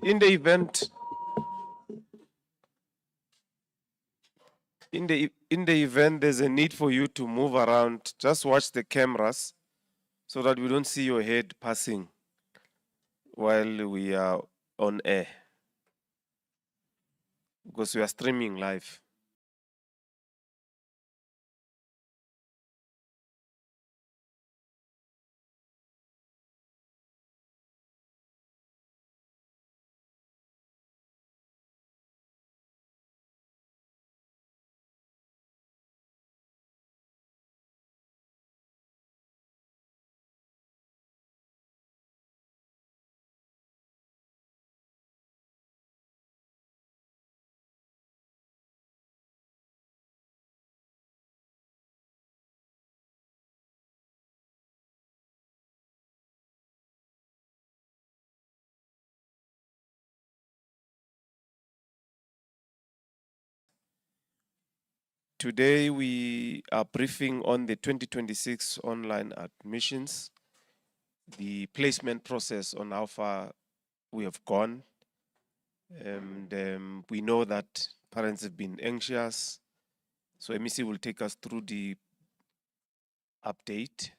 In the event, there's a need for you to move around, just watch the cameras so that we don't see your head passing while we are on air, because we are streaming live. Today we are briefing on the 2026 online admissions, the placement process, on how far we have gone. And we know that parents have been anxious, so MEC will take us through the update.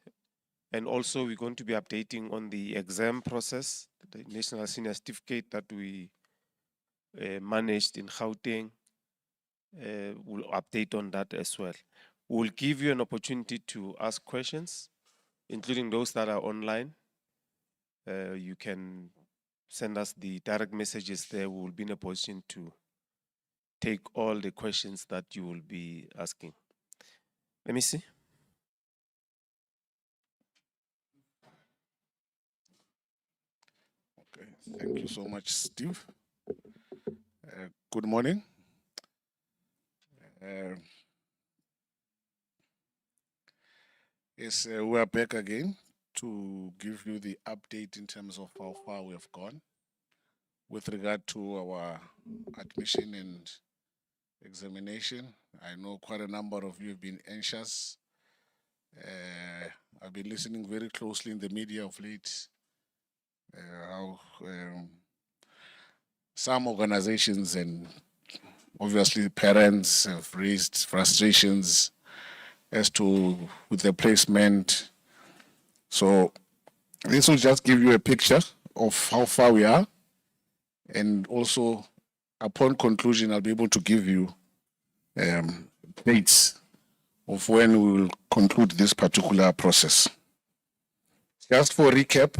And also we're going to be updating on the exam process, the National Senior Certificate that we managed in Gauteng. We'll update on that as well. We'll give you an opportunity to ask questions, including those that are online. You can send us the direct messages there. We will be in a position to take all the questions that you will be asking. Let me see. Okay, thank you so much, Steve. Good morning. Yes, we are back again to give you the update in terms of how far we have gone with regard to our admission and examination. I know quite a number of you have been anxious. I've been listening very closely in the media of late how some organizations and obviously parents have raised frustrations as to with the placement. So this will just give you a picture of how far we are, and also upon conclusion I'll be able to give you dates of when we will conclude this particular process. Just for recap,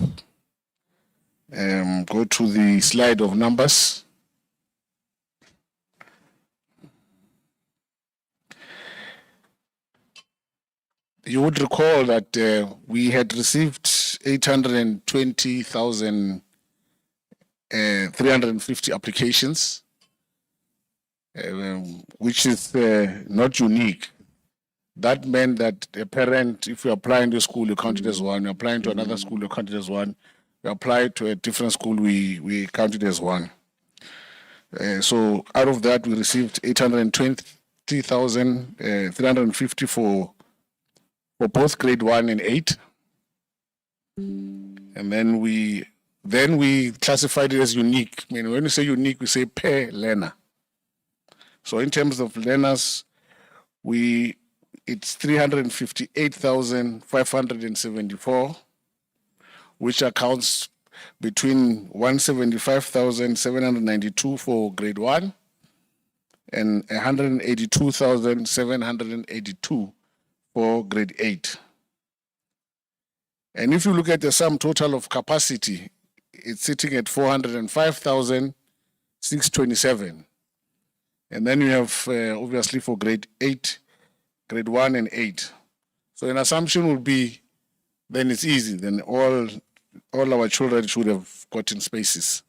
go to the slide of numbers. you would recall that we had received 820,350 applications, which is not unique. That meant that a parent, if you apply in the school, you count it as one. You apply to another school, you count it as one. You apply to a different school, we count it as one. So out of that, we received 820,350 for both grade 1 and 8. And then we classified it as unique. I mean, when we say unique, we say per learner. So in terms of learners, it's 358,574, which accounts between 175,792 for grade 1 and 182,782 for grade 8. And if you look at the sum total of capacity, it's sitting at 405,627. And then you have, obviously, for grade 8, grade 1 and 8. So an assumption would be, then it's easy. Then all our children should have gotten spaces.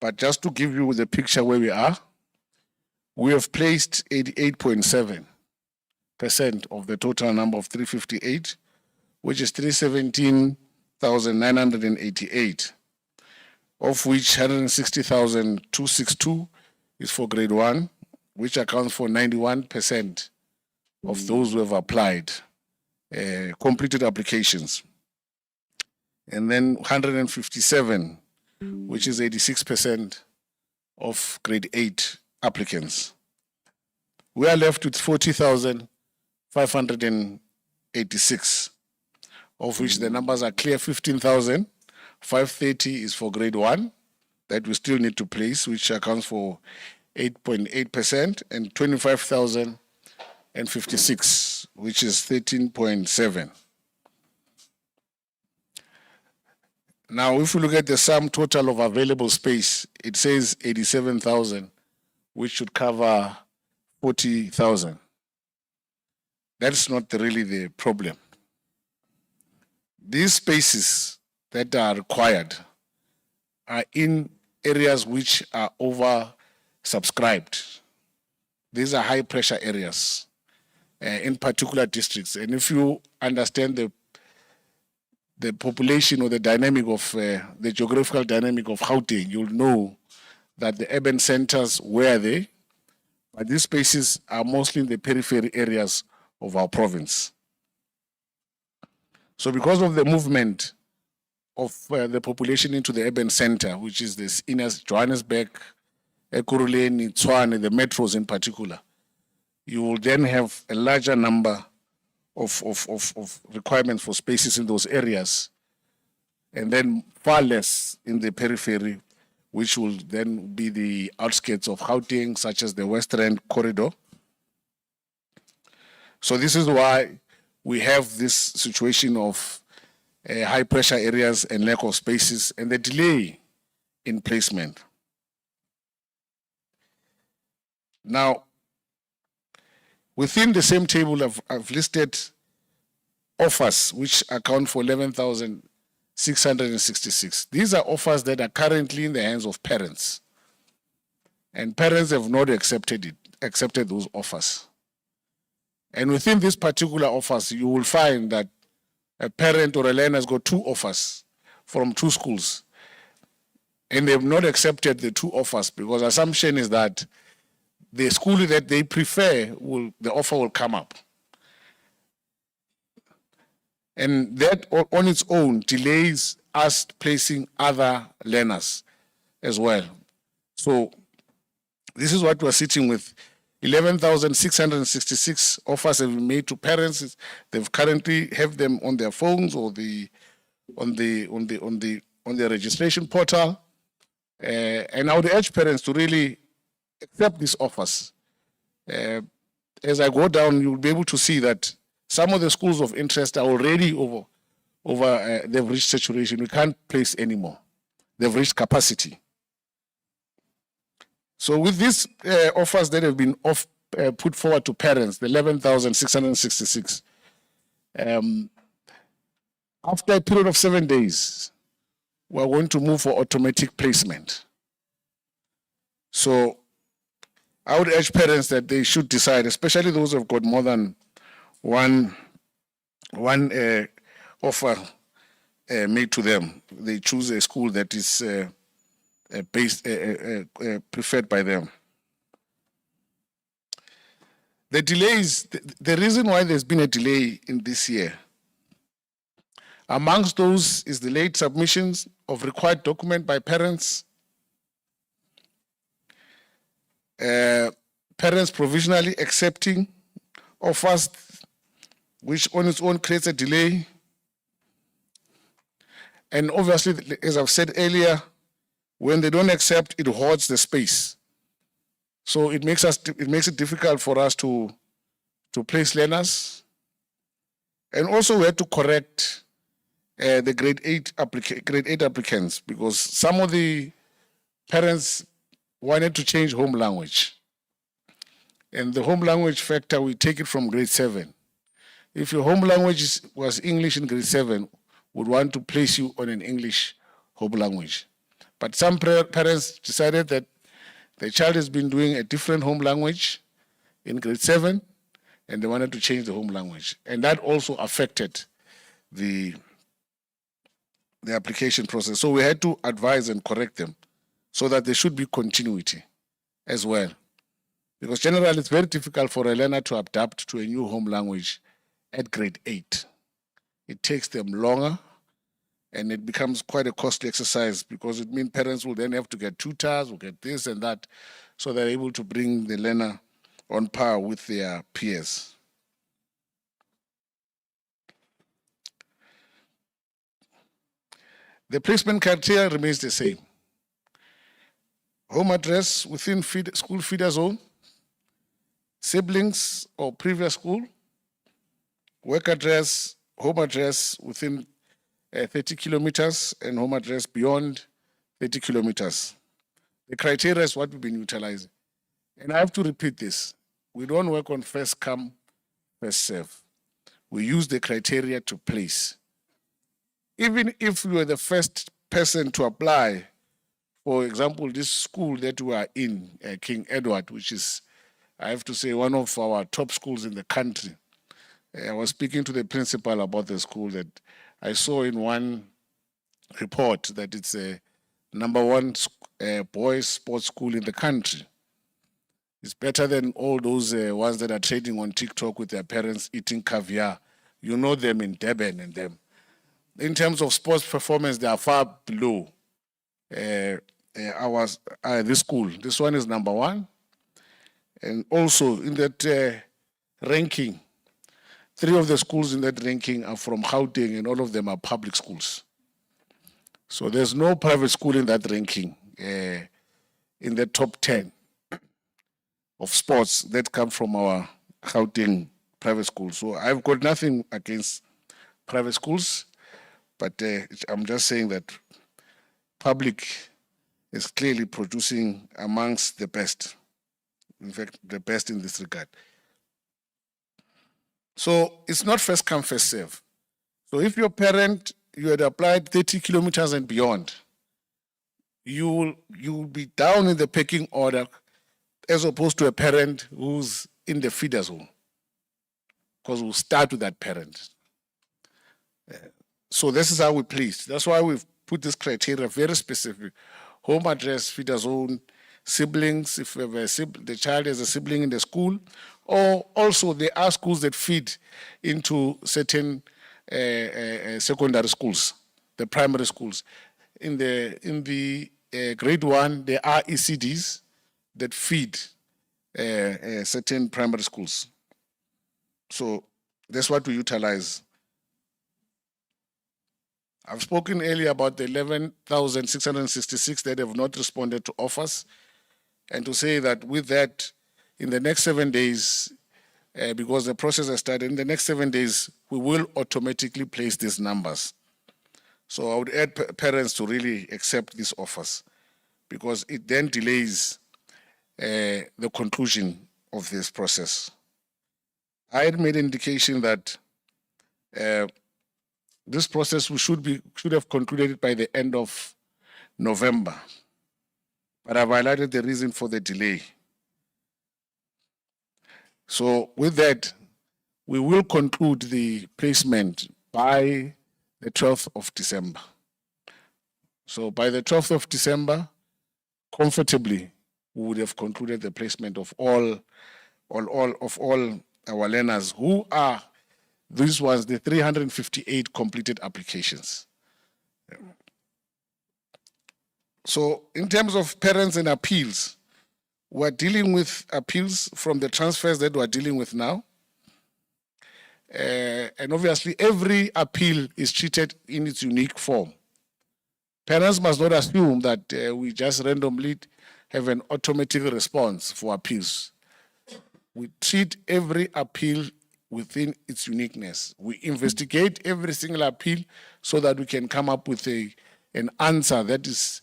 But just to give you the picture where we are, we have placed 88.7% of the total number of 358, which is 317,988, of which 160,262 is for grade 1, which accounts for 91% of those who have applied, completed applications. And then 157, which is 86% of grade 8 applicants. We are left with 40,586, of which the numbers are clear. 15,530 is for grade 1 that we still need to place, which accounts for 8.8%, and 25,056, which is 13.7%. Now, if we look at the sum total of available space, it says 87,000, which should cover 40,000. That's not really the problem. These spaces that are required are in areas which are oversubscribed. These are high pressure areas in particular districts. And if you understand the population or the dynamic of the geographical dynamic of Gauteng, you'll know that the urban centers were there, but these spaces are mostly in the periphery areas of our province. So because of the movement of the population into the urban center, which is this inner Johannesburg, Ekurhuleni, Tshwane, the metros in particular, you will then have a larger number of requirements for spaces in those areas, and then far less in the periphery, which will then be the outskirts of Gauteng, such as the Western Corridor. So this is why we have this situation of high pressure areas and lack of spaces and the delay in placement. Now, within the same table, I've listed offers which account for 11,666. These are offers that are currently in the hands of parents, and parents have not accepted those offers. And within these particular offers, you will find that a parent or a learner has got 2 offers from 2 schools, and they have not accepted the 2 offers because the assumption is that the school that they prefer, the offer will come up. And that on its own delays us placing other learners as well. So this is what we're sitting with. 11,666 offers have been made to parents. They've currently have them on their phones or on the registration portal. And I would urge parents to really accept these offers. As I go down, you'll be able to see that some of the schools of interest are already they've reached saturation. We can't place anymore. They've reached capacity. So with these offers that have been put forward to parents, the 11,666. After a period of 7 days, we're going to move for automatic placement. So I would urge parents that they should decide, especially those who have got more than one offer made to them. They choose a school that is preferred by them. The delays, the reason why there's been a delay in this year, amongst those is the late submissions of required document by parents, parents provisionally accepting offers, which on its own creates a delay. And obviously, as I've said earlier, when they don't accept, it hoards the space. So it makes it difficult for us to place learners. And also we had to correct the grade 8 applicants, because some of the parents wanted to change home language. And the home language factor, we take it from grade 7. If your home language was English in grade 7, would want to place you on an English home language. But some parents decided that the child has been doing a different home language in grade 7, and they wanted to change the home language. And that also affected the application process. So we had to advise and correct them so that there should be continuity as well. Because generally, it's very difficult for a learner to adapt to a new home language at grade 8. It takes them longer, and it becomes quite a costly exercise, because it means parents will then have to get tutors, will get this and that, so they're able to bring the learner on par with their peers. The placement criteria remains the same. Home address within school feeder zone, siblings or previous school, work address, home address within 30 kilometers, and home address beyond 30 kilometers. The criteria is what we've been utilizing. And I have to repeat this. We don't work on first come, first serve. We use the criteria to place. Even if you are the first person to apply, for example, this school that we are in, King Edward, which is, I have to say, one of our top schools in the country. I was speaking to the principal about the school, that I saw in one report that it's a #1 boys sports school in the country. It's better than all those ones that are trading on TikTok with their parents eating caviar. You know them in Durban and them. In terms of sports performance, they are far below this school. This one is #1. And also in that ranking, 3 of the schools in that ranking are from Gauteng, and all of them are public schools. So there's no private school in that ranking, in the top 10 of sports that come from our Gauteng private schools. So I've got nothing against private schools, but I'm just saying that public is clearly producing amongst the best. In fact, the best in this regard. So it's not first come, first serve. So if your parent, you had applied 30 kilometers and beyond, you will be down in the pecking order, as opposed to a parent who's in the feeder zone, because we'll start with that parent. So this is how we place. That's why we've put this criteria very specific. Home address, feeder zone, siblings, if the child has a sibling in the school, or also there are schools that feed into certain secondary schools, the primary schools. In the grade 1, there are ECDs that feed certain primary schools. So that's what we utilize. I've spoken earlier about the 11,666 that have not responded to offers, and to say that with that, in the next 7 days, because the process has started, in the next 7 days, we will automatically place these numbers. So I would urge parents to really accept these offers, because it then delays the conclusion of this process. I had made an indication that this process should have concluded by the end of November, but I've highlighted the reason for the delay. So with that, we will conclude the placement by the 12th of December. So by the 12th of December, comfortably, we would have concluded the placement of all our learners who are, these ones, the 358 completed applications. So in terms of parents and appeals, we're dealing with appeals from the transfers that we're dealing with now. And obviously, every appeal is treated in its unique form. Parents must not assume that we just randomly have an automatic response for appeals. We treat every appeal within its uniqueness. We investigate every single appeal so that we can come up with an answer that is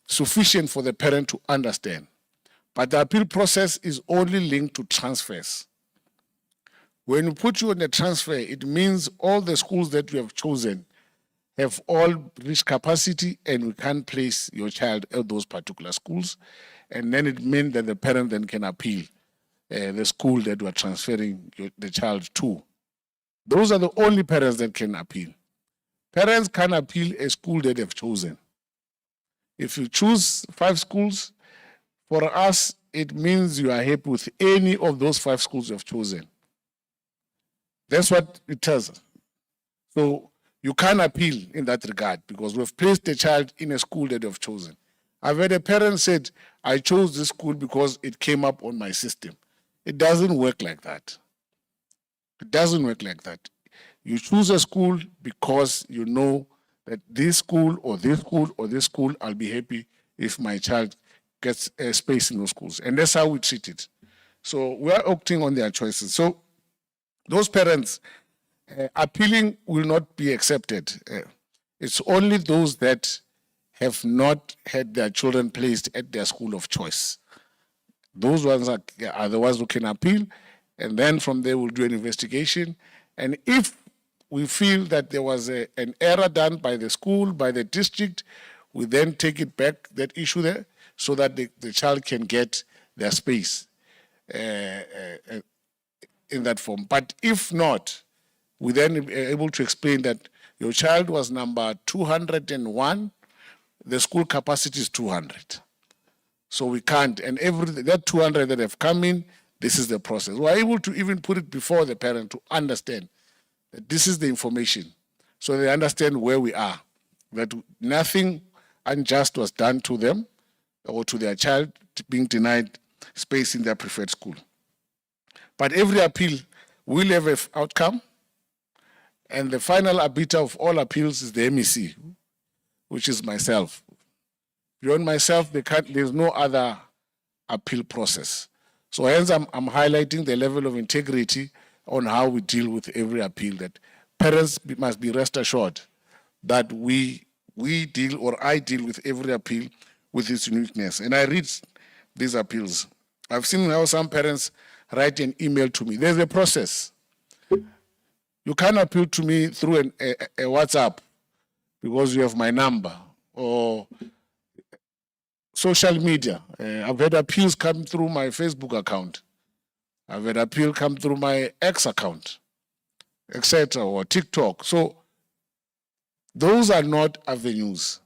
sufficient for the parent to understand. But the appeal process is only linked to transfers. When we put you on a transfer, it means all the schools that we have chosen have all reached capacity and we can't place your child at those particular schools. And then it means that the parent then can appeal the school that we are transferring the child to. Those are the only parents that can appeal. Parents can appeal a school that they've chosen. If you choose 5 schools, for us, it means you are happy with any of those 5 schools you have chosen. That's what it tells us. So you can't appeal in that regard because we've placed the child in a school that you've chosen. I've had a parent said, I chose this school because it came up on my system. It doesn't work like that. It doesn't work like that. You choose a school because you know that this school or this school or this school, I'll be happy if my child gets a space in those schools. And that's how we treat it. So we are acting on their choices. So those parents, appealing will not be accepted. It's only those that have not had their children placed at their school of choice. Those ones are the ones who can appeal, and then from there we'll do an investigation. And if we feel that there was an error done by the school, by the district, we then take it back, that issue there, so that the child can get their space in that form. But if not, we then are able to explain that your child was number 201, the school capacity is 200. So we can't, and that 200 that have come in, this is the process. We're able to even put it before the parent to understand that this is the information, so they understand where we are, that nothing unjust was done to them or to their child being denied space in their preferred school. But every appeal will have an outcome, and the final arbiter of all appeals is the MEC, which is myself. Beyond myself, there's no other appeal process. So hence I'm highlighting the level of integrity on how we deal with every appeal, that parents must be rest assured that we deal, or I deal with every appeal with its uniqueness. And I read these appeals. I've seen how some parents write an email to me. There's a process. You can't appeal to me through a WhatsApp because you have my number, or social media. I've had appeals come through my Facebook account. I've had appeal come through my X account, etc., or TikTok. So those are not avenues.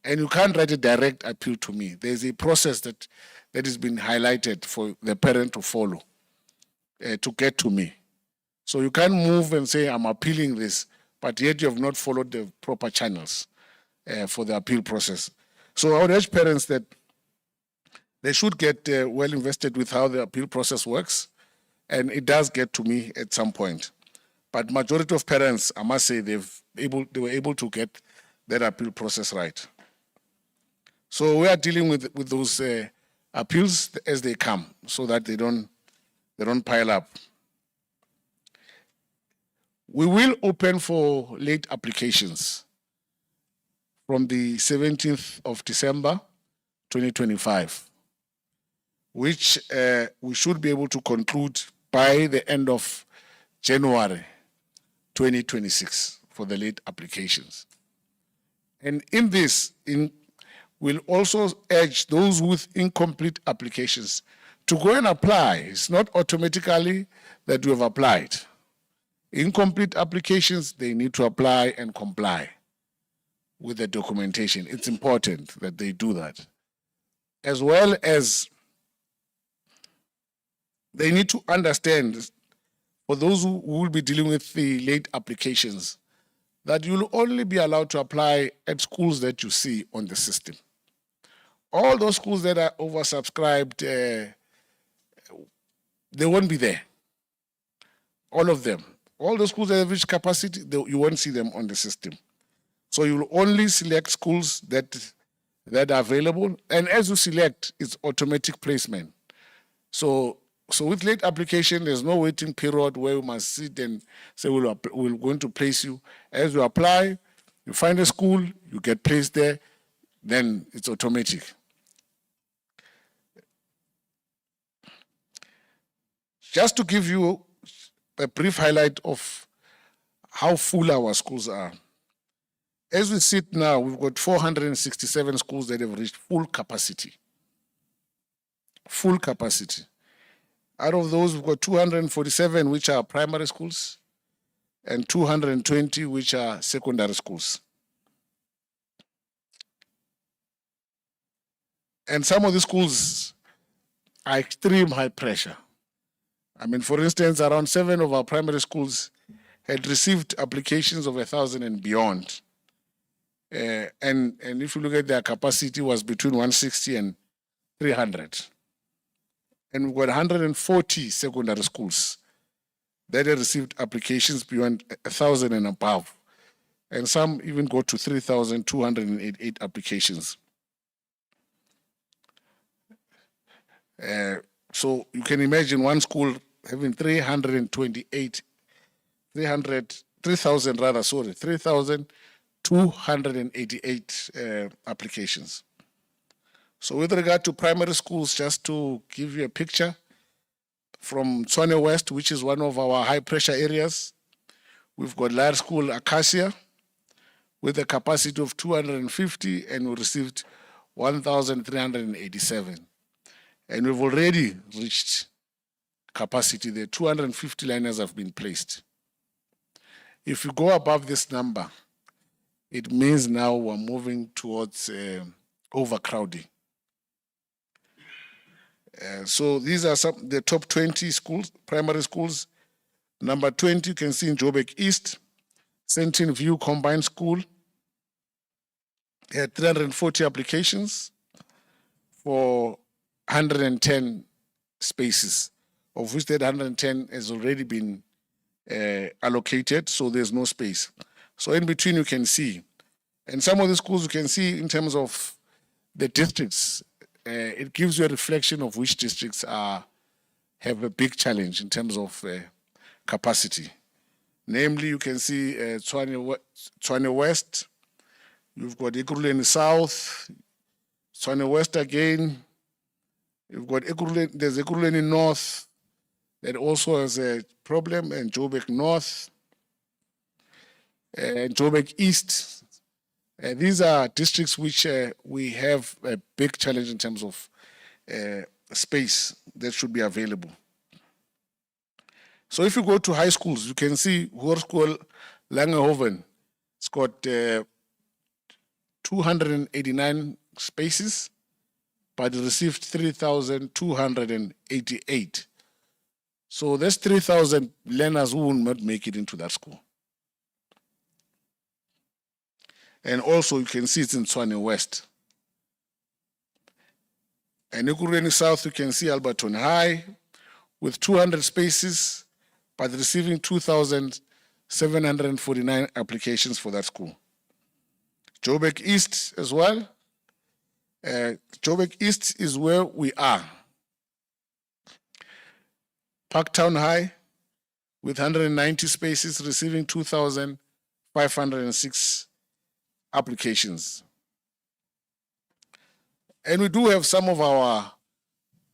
And you can't write a direct appeal to me. There's a process that has been highlighted for the parent to follow to get to me. So you can't move and say, I'm appealing this, but yet you have not followed the proper channels for the appeal process. So I would urge parents that they should get well invested with how the appeal process works, and it does get to me at some point. But majority of parents, I must say, they were able to get that appeal process right. So we are dealing with those appeals as they come, so that they don't pile up. We will open for late applications from the 17th of December, 2025. which we should be able to conclude by the end of January 2026 for the late applications. And in this, we'll also urge those with incomplete applications to go and apply. It's not automatically that you have applied. Incomplete applications, they need to apply and comply with the documentation. It's important that they do that. As well as they need to understand, for those who will be dealing with the late applications, that you'll only be allowed to apply at schools that you see on the system. All those schools that are oversubscribed, they won't be there. All of them. All the schools that have reached capacity, you won't see them on the system. So you'll only select schools that are available. And as you select, it's automatic placement. So with late application, there's no waiting period where you must sit and say, we're going to place you. As you apply, you find a school, you get placed there, then it's automatic. Just to give you a brief highlight of how full our schools are. As we sit now, we've got 467 schools that have reached full capacity. Full capacity. Out of those, we've got 247 which are primary schools and 220 which are secondary schools. And some of the schools are extreme high pressure. I mean, for instance, around 7 of our primary schools had received applications of 1,000 and beyond. And if you look at their capacity, was between 160 and 300. And we've got 140 secondary schools that have received applications beyond 1,000 and above. And some even go to 3,288 applications. So you can imagine one school having 3,288 applications. So with regard to primary schools, just to give you a picture, from Tshwane West, which is one of our high pressure areas, we've got Lair School Acacia with a capacity of 250, and we received 1,387. And we've already reached capacity there. 250 learners have been placed. If you go above this number, it means now we're moving towards overcrowding. So these are the top 20 schools, primary schools. Number 20, you can see in Joburg East, Sentin View Combined School. They had 340 applications for 110 spaces, of which that 110 has already been allocated, so there's no space. So in between you can see, and some of the schools you can see in terms of the districts, it gives you a reflection of which districts have a big challenge in terms of capacity. Namely, you can see Tshwane West, you've got Ekurhuleni South, Tshwane West again, you've got there's Ekurhuleni North that also has a problem, and Joburg North, and Joburg East. These are districts which we have a big challenge in terms of space that should be available. So if you go to high schools, you can see Hoërskool Langehoven. It's got 289 spaces, but it received 3,288. So there's 3,000 learners who will not make it into that school. And also you can see it's in Tshwane West. And Ekurhuleni South, you can see Alberton High with 200 spaces, but receiving 2,749 applications for that school. Joburg East as well. Joburg East is where we are. Parktown High with 190 spaces, receiving 2,506 applications. And we do have some of our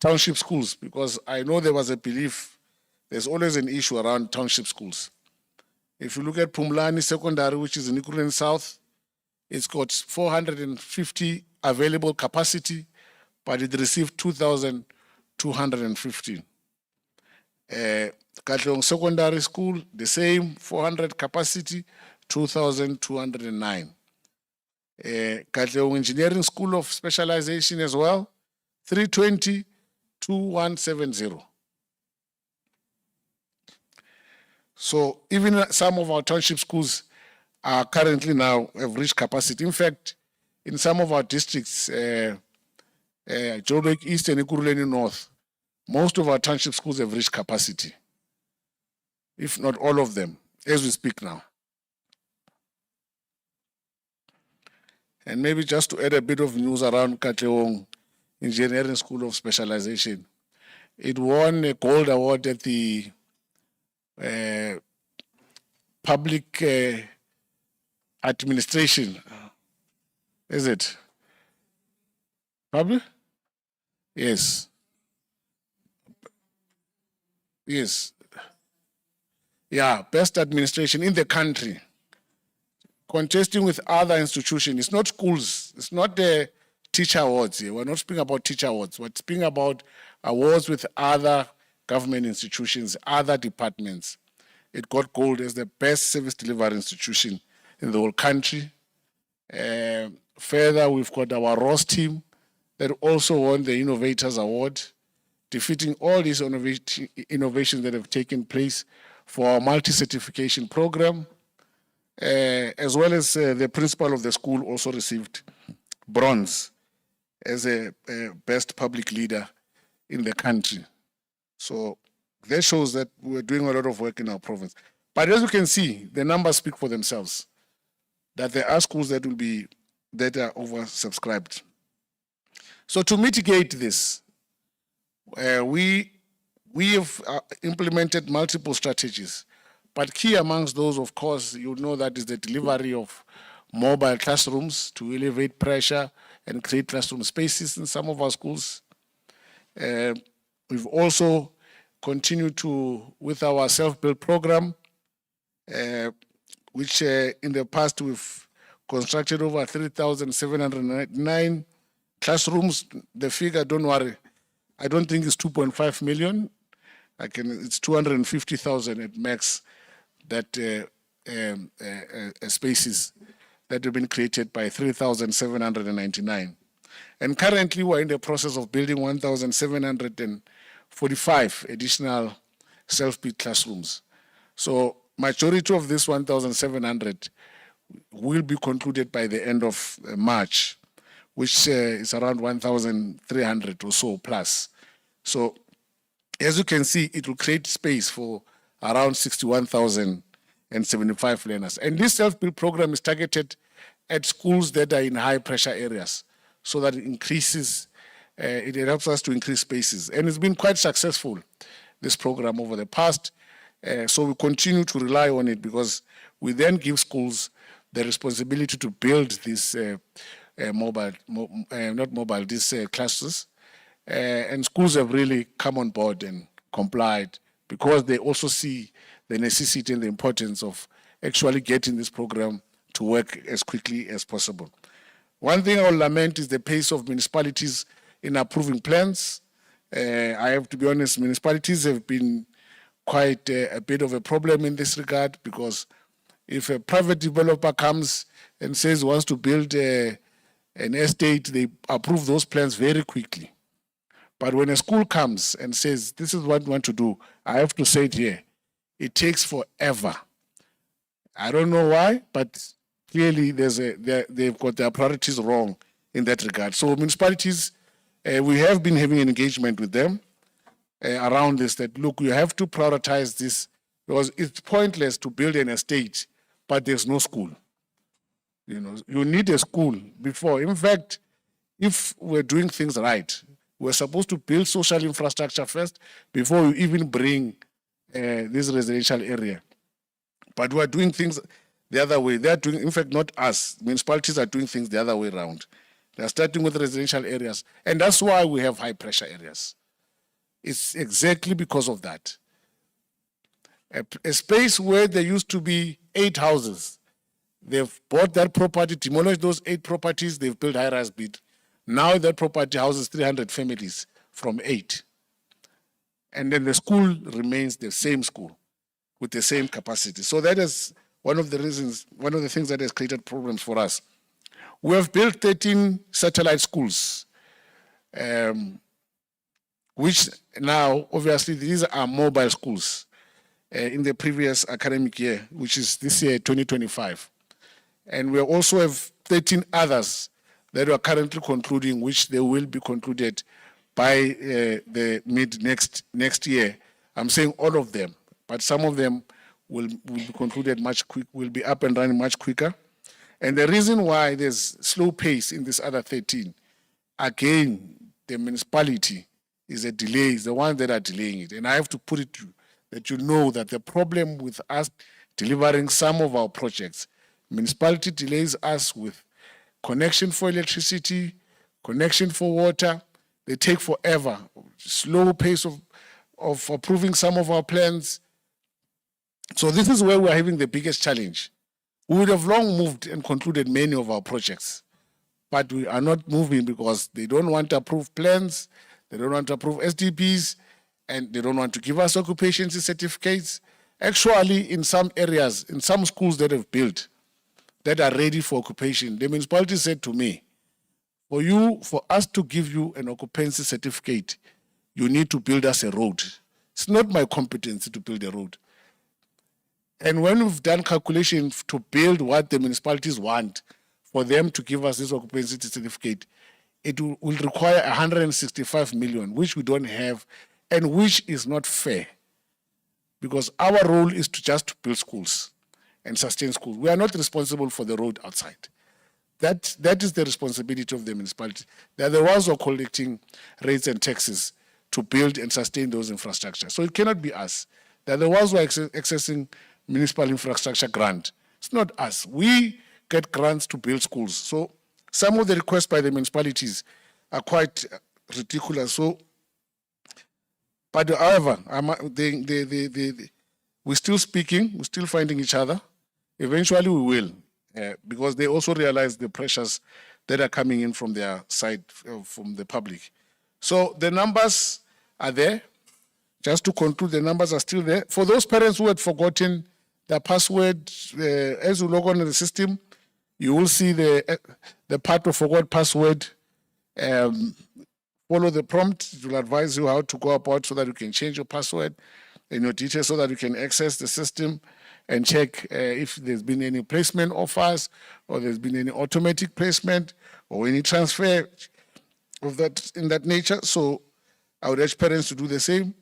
township schools, because I know there was a belief, there's always an issue around township schools. If you look at Pumlani Secondary, which is in Ekurhuleni South, it's got 450 available capacity, but it received 2,215. Gauteng Secondary School, the same, 400 capacity, 2,209. Gauteng Engineering School of Specialization as well, 320, 2170. So even some of our township schools are currently now have reached capacity. In fact, in some of our districts, Joburg East and Ekurhuleni North, most of our township schools have reached capacity, if not all of them, as we speak now. And maybe just to add a bit of news around Gauteng Engineering School of Specialization, it won a gold award at the public administration. Is it? Public? Yes. Yes. Yeah, best administration in the country. Contesting with other institutions. It's not schools. It's not the teacher awards here. We're not speaking about teacher awards. We're speaking about awards with other government institutions, other departments. It got gold as the best service delivery institution in the whole country. Further, we've got our ROS team that also won the Innovators Award, defeating all these innovations that have taken place for our multi-certification program, as well as the principal of the school also received bronze as a best public leader in the country. So that shows that we're doing a lot of work in our province. But as you can see, the numbers speak for themselves, that there are schools that will be that are oversubscribed. So to mitigate this, we have implemented multiple strategies, but key amongst those, of course, you know that is the delivery of mobile classrooms to elevate pressure and create classroom spaces in some of our schools. We've also continued with our self-build program, which in the past we've constructed over 3,799 classrooms. The figure, don't worry, I don't think it's 2.5 million. It's 250,000 at max that spaces that have been created by 3,799. And currently we're in the process of building 1,745 additional self-built classrooms. So majority of this 1,700 will be concluded by the end of March, which is around 1,300 or so plus. So as you can see, it will create space for around 61,075 learners. And this self-build program is targeted at schools that are in high pressure areas, so that it increases, it helps us to increase spaces. And it's been quite successful, this program over the past. So we continue to rely on it, because we then give schools the responsibility to build these these classes. And schools have really come on board and complied, because they also see the necessity and the importance of actually getting this program to work as quickly as possible. One thing I will lament is the pace of municipalities in approving plans. I have to be honest, municipalities have been quite a bit of a problem in this regard, because if a private developer comes and says he wants to build an estate, they approve those plans very quickly. But when a school comes and says, this is what we want to do, I have to say it here, it takes forever. I don't know why, but clearly they've got their priorities wrong in that regard. So municipalities, we have been having an engagement with them around this, that look, you have to prioritize this, because it's pointless to build an estate, but there's no school. You know, you need a school before. In fact, if we're doing things right, we're supposed to build social infrastructure first before we even bring this residential area. But we're doing things the other way. They're doing, in fact, not us. Municipalities are doing things the other way around. They're starting with residential areas. And that's why we have high pressure areas. It's exactly because of that. A space where there used to be 8 houses, they've bought that property, demolished those 8 properties, they've built high-rise bit. Now that property houses 300 families from 8. And then the school remains the same school with the same capacity. So that is one of the reasons, one of the things that has created problems for us. We have built 13 satellite schools, which now, obviously, these are mobile schools in the previous academic year, which is this year, 2025. And we also have 13 others that we are currently concluding, which they will be concluded by the mid next year. I'm saying all of them, but some of them will be concluded will be up and running much quicker. And the reason why there's slow pace in this other 13, again, the municipality is a delay, is the ones that are delaying it. And I have to put it to that you know that the problem with us delivering some of our projects, municipality delays us with connection for electricity, connection for water. They take forever, slow pace of approving some of our plans. So this is where we're having the biggest challenge. We would have long moved and concluded many of our projects, but we are not moving because they don't want to approve plans, they don't want to approve SDPs, and they don't want to give us occupancy certificates. Actually, in some areas, in some schools that have built, that are ready for occupation, the municipality said to me, for us to give you an occupancy certificate, you need to build us a road. It's not my competence to build a road. And when we've done calculations to build what the municipalities want for them to give us this occupancy certificate, it will require 165 million, which we don't have, and which is not fair. Because our role is to just build schools and sustain schools. We are not responsible for the road outside. That is the responsibility of the municipality. They are the ones who are collecting rates and taxes to build and sustain those infrastructure. So it cannot be us. They are the ones who are accessing municipal infrastructure grant. It's not us. We get grants to build schools. So some of the requests by the municipalities are quite ridiculous. So, but however, we're still speaking, we're still finding each other. Eventually we will, because they also realize the pressures that are coming in from their side, from the public. So the numbers are there. Just to conclude, the numbers are still there. For those parents who had forgotten their password, as you log on in the system, you will see the part of forgot password. Follow the prompt. It will advise you how to go about so that you can change your password and your details so that you can access the system and check if there's been any placement offers or there's been any automatic placement or any transfer of that in that nature. So I would urge parents to do the same.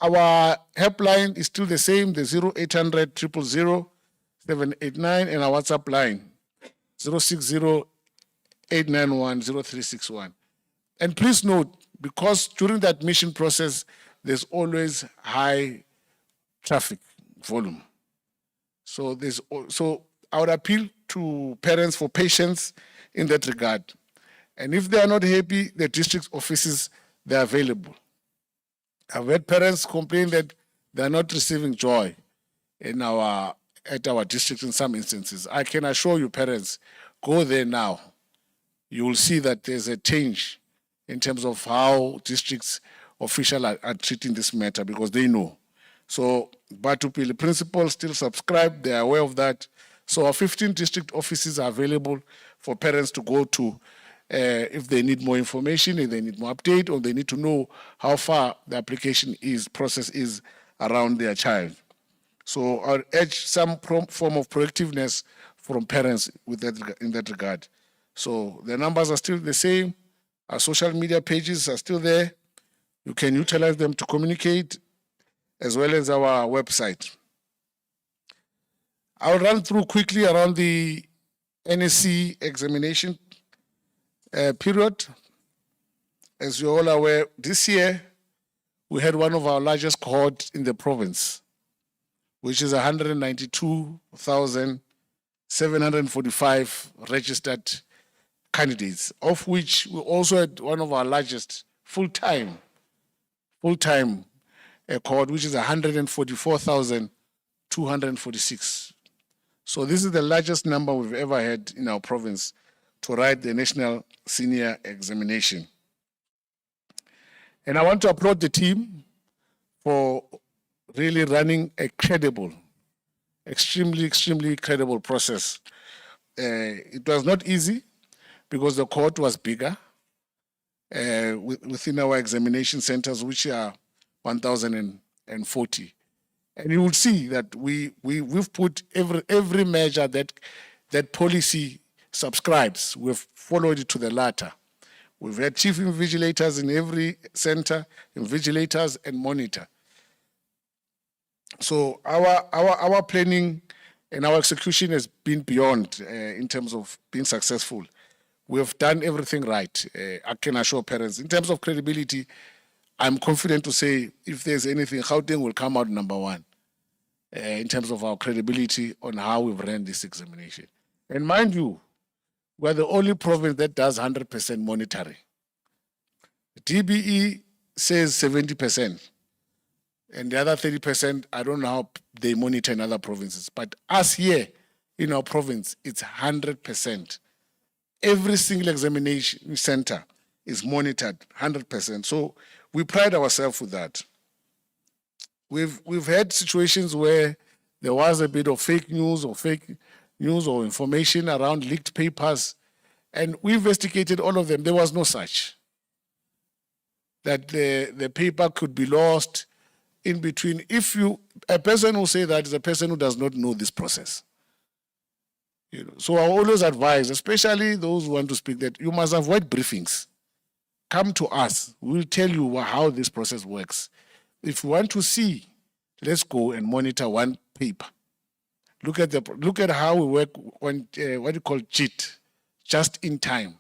Our helpline is still the same, the 0800 000 789, and our WhatsApp line, 060 891 0361. And please note, because during the admission process, there's always high traffic volume. So I would appeal to parents for patience in that regard. And if they are not happy, the district offices, they're available. I've heard parents complain that they're not receiving joy at our district in some instances. I can assure you, parents, go there now. You will see that there's a change in terms of how districts officials are treating this matter because they know. So, Batupili principals still subscribe, they are aware of that. So our 15 district offices are available for parents to go to if they need more information, if they need more update, or they need to know how far the application process is around their child. So I urge some form of proactiveness from parents in that regard. So the numbers are still the same. Our social media pages are still there. You can utilize them to communicate, as well as our website. I'll run through quickly around the NSC examination period. As you're all aware, this year we had one of our largest cohorts in the province, which is 192,745 registered candidates, of which we also had one of our largest full-time full-time cohort, which is 144,246. So this is the largest number we've ever had in our province to write the national senior examination. And I want to applaud the team for really running a credible, extremely credible process. It was not easy because the cohort was bigger within our examination centers, which are 1,040. And you will see that we've put every measure that policy subscribes. We've followed it to the latter. We've had chief invigilators in every center, invigilators and monitor. So our planning and our execution has been beyond in terms of being successful. We have done everything right. I can assure parents. In terms of credibility, I'm confident to say if there's anything, Gauteng will come out number one in terms of our credibility on how we've ran this examination. And mind you, we're the only province that does 100% monitoring. The DBE says 70%. And the other 30%, I don't know how they monitor in other provinces. But us here in our province, it's 100%. Every single examination center is monitored 100%. So we pride ourselves with that. We've had situations where there was a bit of fake news or information around leaked papers, and we investigated all of them. There was no such. That the paper could be lost in between. A person who say that is a person who does not know this process. So I always advise, especially those who want to speak, that you must avoid briefings. Come to us. We'll tell you how this process works. If you want to see, let's go and monitor one paper. Look at how we work on what you call JIT, just in time.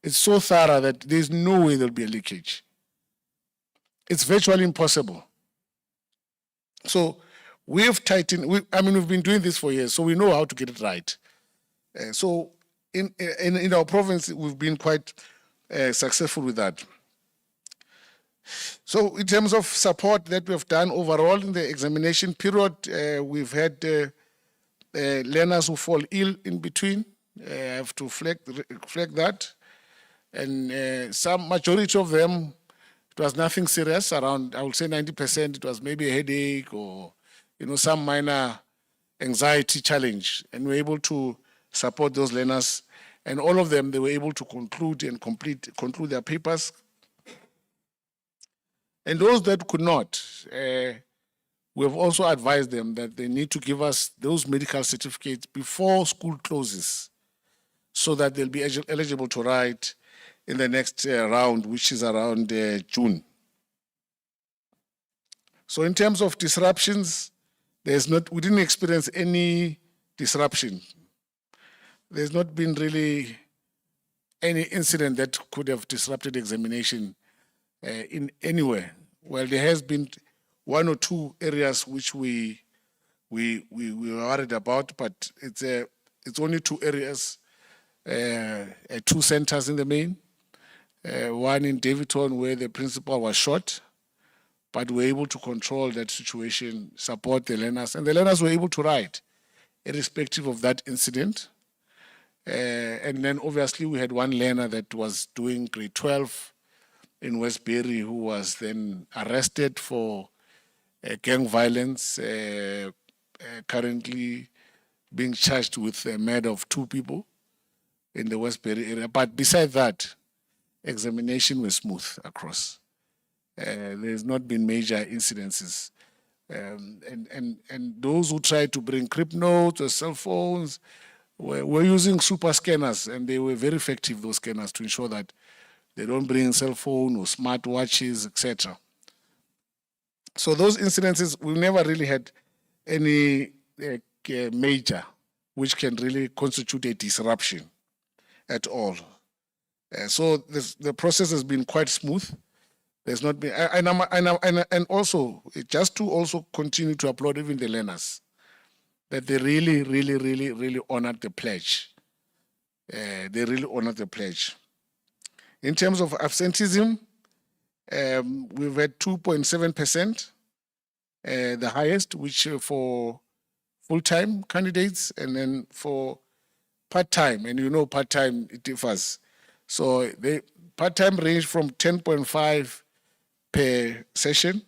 It's so thorough that there's no way there'll be a leakage. It's virtually impossible. So we've tightened. We've been doing this for years, so we know how to get it right. So in our province, we've been quite successful with that. So in terms of support that we've done overall in the examination period, we've had learners who fall ill in between. I have to flag that. And some majority of them, it was nothing serious, around, I would say 90%, it was maybe a headache or some minor anxiety challenge. And we were able to support those learners. And all of them, they were able to conclude their papers. And those that could not, we have also advised them that they need to give us those medical certificates before school closes so that they'll be eligible to write in the next round, which is around June. So in terms of disruptions, we didn't experience any disruption. There's not been really any incident that could have disrupted examination in anywhere. Well, there has been one or two areas which we were worried about, but it's only two areas, two centers in the main. One in Davidton where the principal was shot, but we were able to control that situation, support the learners, and the learners were able to write, irrespective of that incident. And then obviously we had one learner that was doing grade 12 in Westbury who was then arrested for gang violence, currently being charged with a murder of 2 people in the Westbury area. But besides that, examination was smooth across. There's not been major incidences. And those who tried to bring crypt notes or cell phones were using super scanners, and they were very effective, those scanners, to ensure that they don't bring cell phone or smart watches, etc. So those incidences, we never really had any major which can really constitute a disruption at all. So the process has been quite smooth. There's not been, and also just to also continue to applaud even the learners that they really honored the pledge. They really honored the pledge. In terms of absenteeism, We've had 2.7%, the highest, which for full-time candidates, and then for part-time, and you know part-time, it differs. So the part-time range from 10.5 per session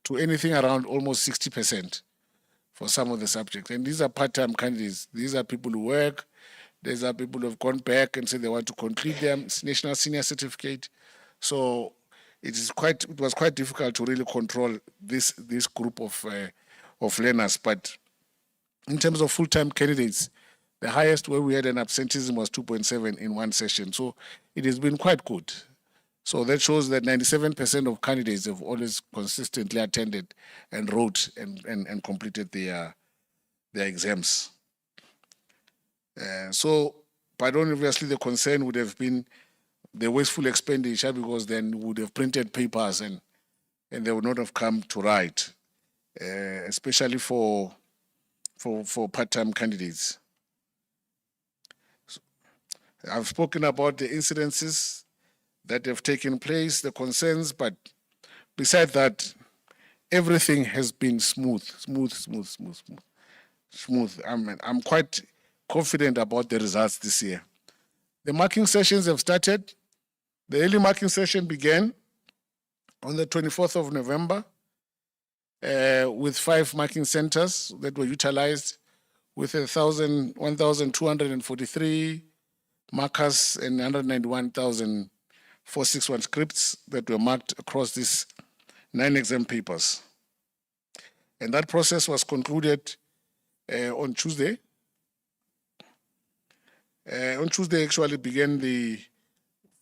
to anything around almost 60% for some of the subjects. And these are part-time candidates. These are people who work. These are people who have gone back and said they want to complete their national senior certificate. So it was quite difficult to really control this group of learners. But in terms of full-time candidates, the highest where we had an absenteeism was 2.7 in one session. So it has been quite good. So that shows that 97% of candidates have always consistently attended and wrote and completed their exams. But obviously the concern would have been the wasteful expenditure, because then we would have printed papers and they would not have come to write, especially for part-time candidates. I've spoken about the incidences that have taken place, the concerns, but besides that, everything has been smooth. I'm quite confident about the results this year. The marking sessions have started. The early marking session began on the 24th of November with 5 marking centers that were utilized with 1,243 markers and 191,461 scripts that were marked across these 9 exam papers. And that process was concluded on Tuesday. On Tuesday actually began the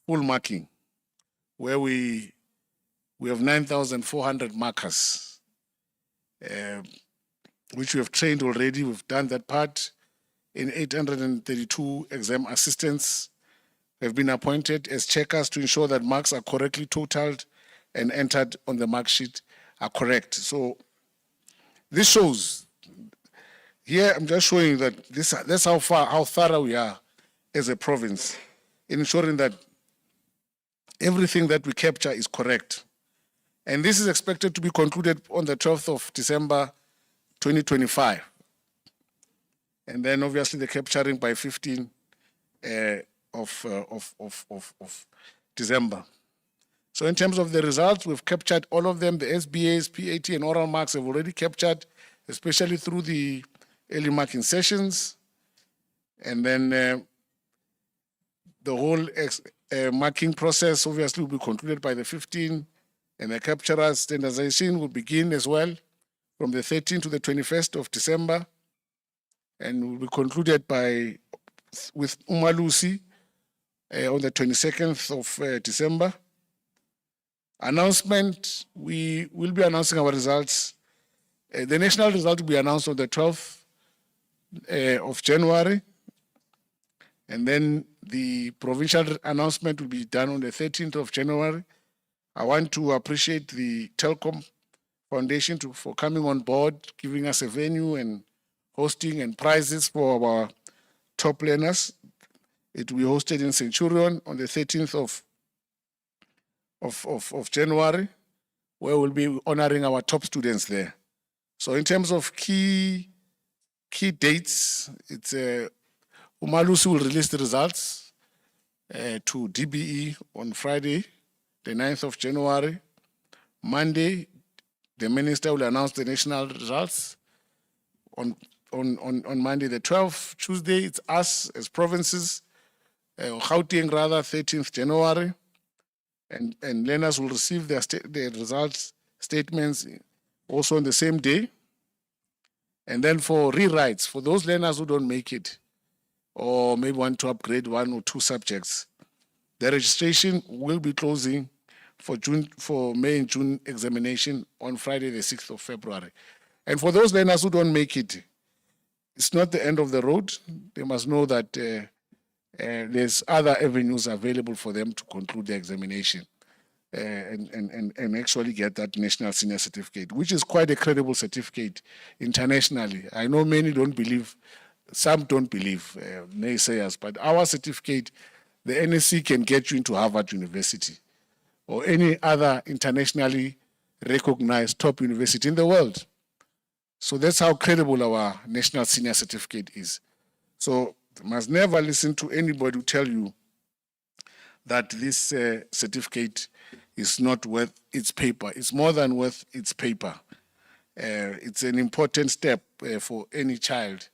full marking, where we have 9,400 markers, which we have trained already. We've done that part. In 832 exam assistants have been appointed as checkers to ensure that marks are correctly totaled and entered on the mark sheet are correct. So this shows, here I'm just showing that that's how thorough we are as a province in ensuring that everything that we capture is correct. And this is expected to be concluded on the 12th of December, 2025. And then obviously the capturing by 15 of December. So in terms of the results, we've captured all of them. The SBAs, PAT, and oral marks have already captured, especially through the early marking sessions. And then the whole marking process obviously will be concluded by the 15th, and the capturers standardization will begin as well from the 13th to the 21st of December, and will be concluded with Umalusi on the 22nd of December. Announcement, we will be announcing our results. The national result will be announced on the 12th of January, and then the provincial announcement will be done on the 13th of January. I want to appreciate the Telkom Foundation for coming on board, giving us a venue and hosting and prizes for our top learners. It will be hosted in Centurion on the 13th of January, where we'll be honoring our top students there. So in terms of key dates, it's Umalusi will release the results to DBE on Friday, the 9th of January. Monday, the minister will announce the national results on Monday the 12th. Tuesday, it's us as provinces, Gauteng rather, 13th January. And learners will receive their results statements also on the same day. And then for rewrites, for those learners who don't make it, or maybe want to upgrade 1 or 2 subjects, the registration will be closing for May and June examination on Friday, the 6th of February. And for those learners who don't make it, it's not the end of the road. They must know that there's other avenues available for them to conclude the examination and actually get that national senior certificate, which is quite a credible certificate internationally. I know many don't believe, some don't believe, naysayers, but our certificate, the NSC can get you into Harvard University or any other internationally recognized top university in the world. So that's how credible our National Senior Certificate is. So you must never listen to anybody who tell you that this certificate is not worth its paper. It's more than worth its paper. It's an important step for any child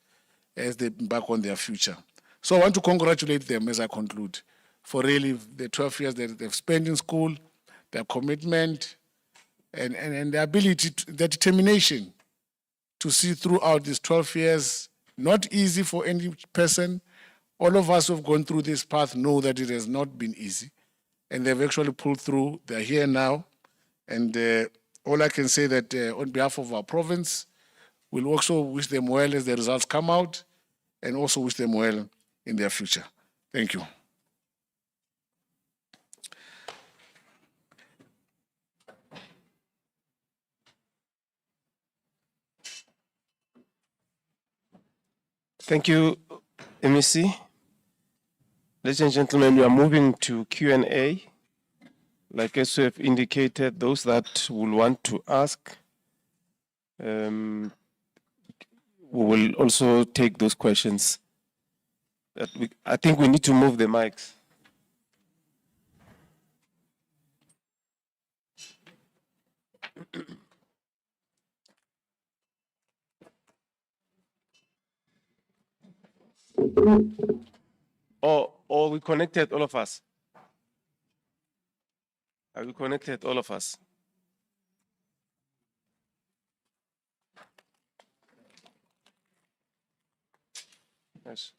as they embark on their future. So I want to congratulate them as I conclude for really the 12 years that they've spent in school, their commitment, and the ability, their determination to see throughout these 12 years. Not easy for any person. All of us who have gone through this path know that it has not been easy, and they've actually pulled through. They're here now, and all I can say that on behalf of our province, we'll also wish them well as the results come out, and also wish them well in their future. Thank you. Thank you, MEC. Ladies and gentlemen, we are moving to Q&A. Like as we have indicated, those that will want to ask, we will also take those questions. I think we need to move the mics. Or we connected, all of us? Are we connected, all of us? Yes.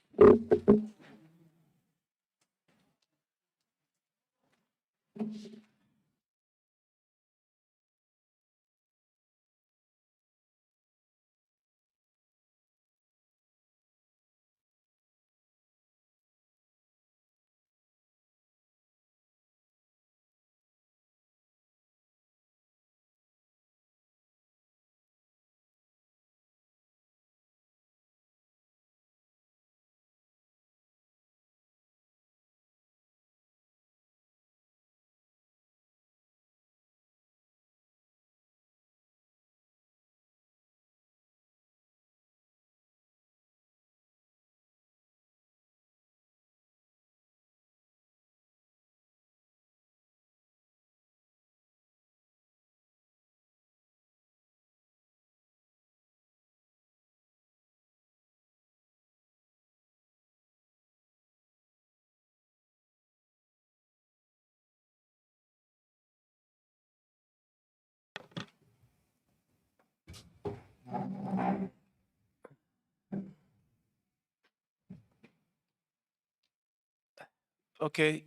Okay.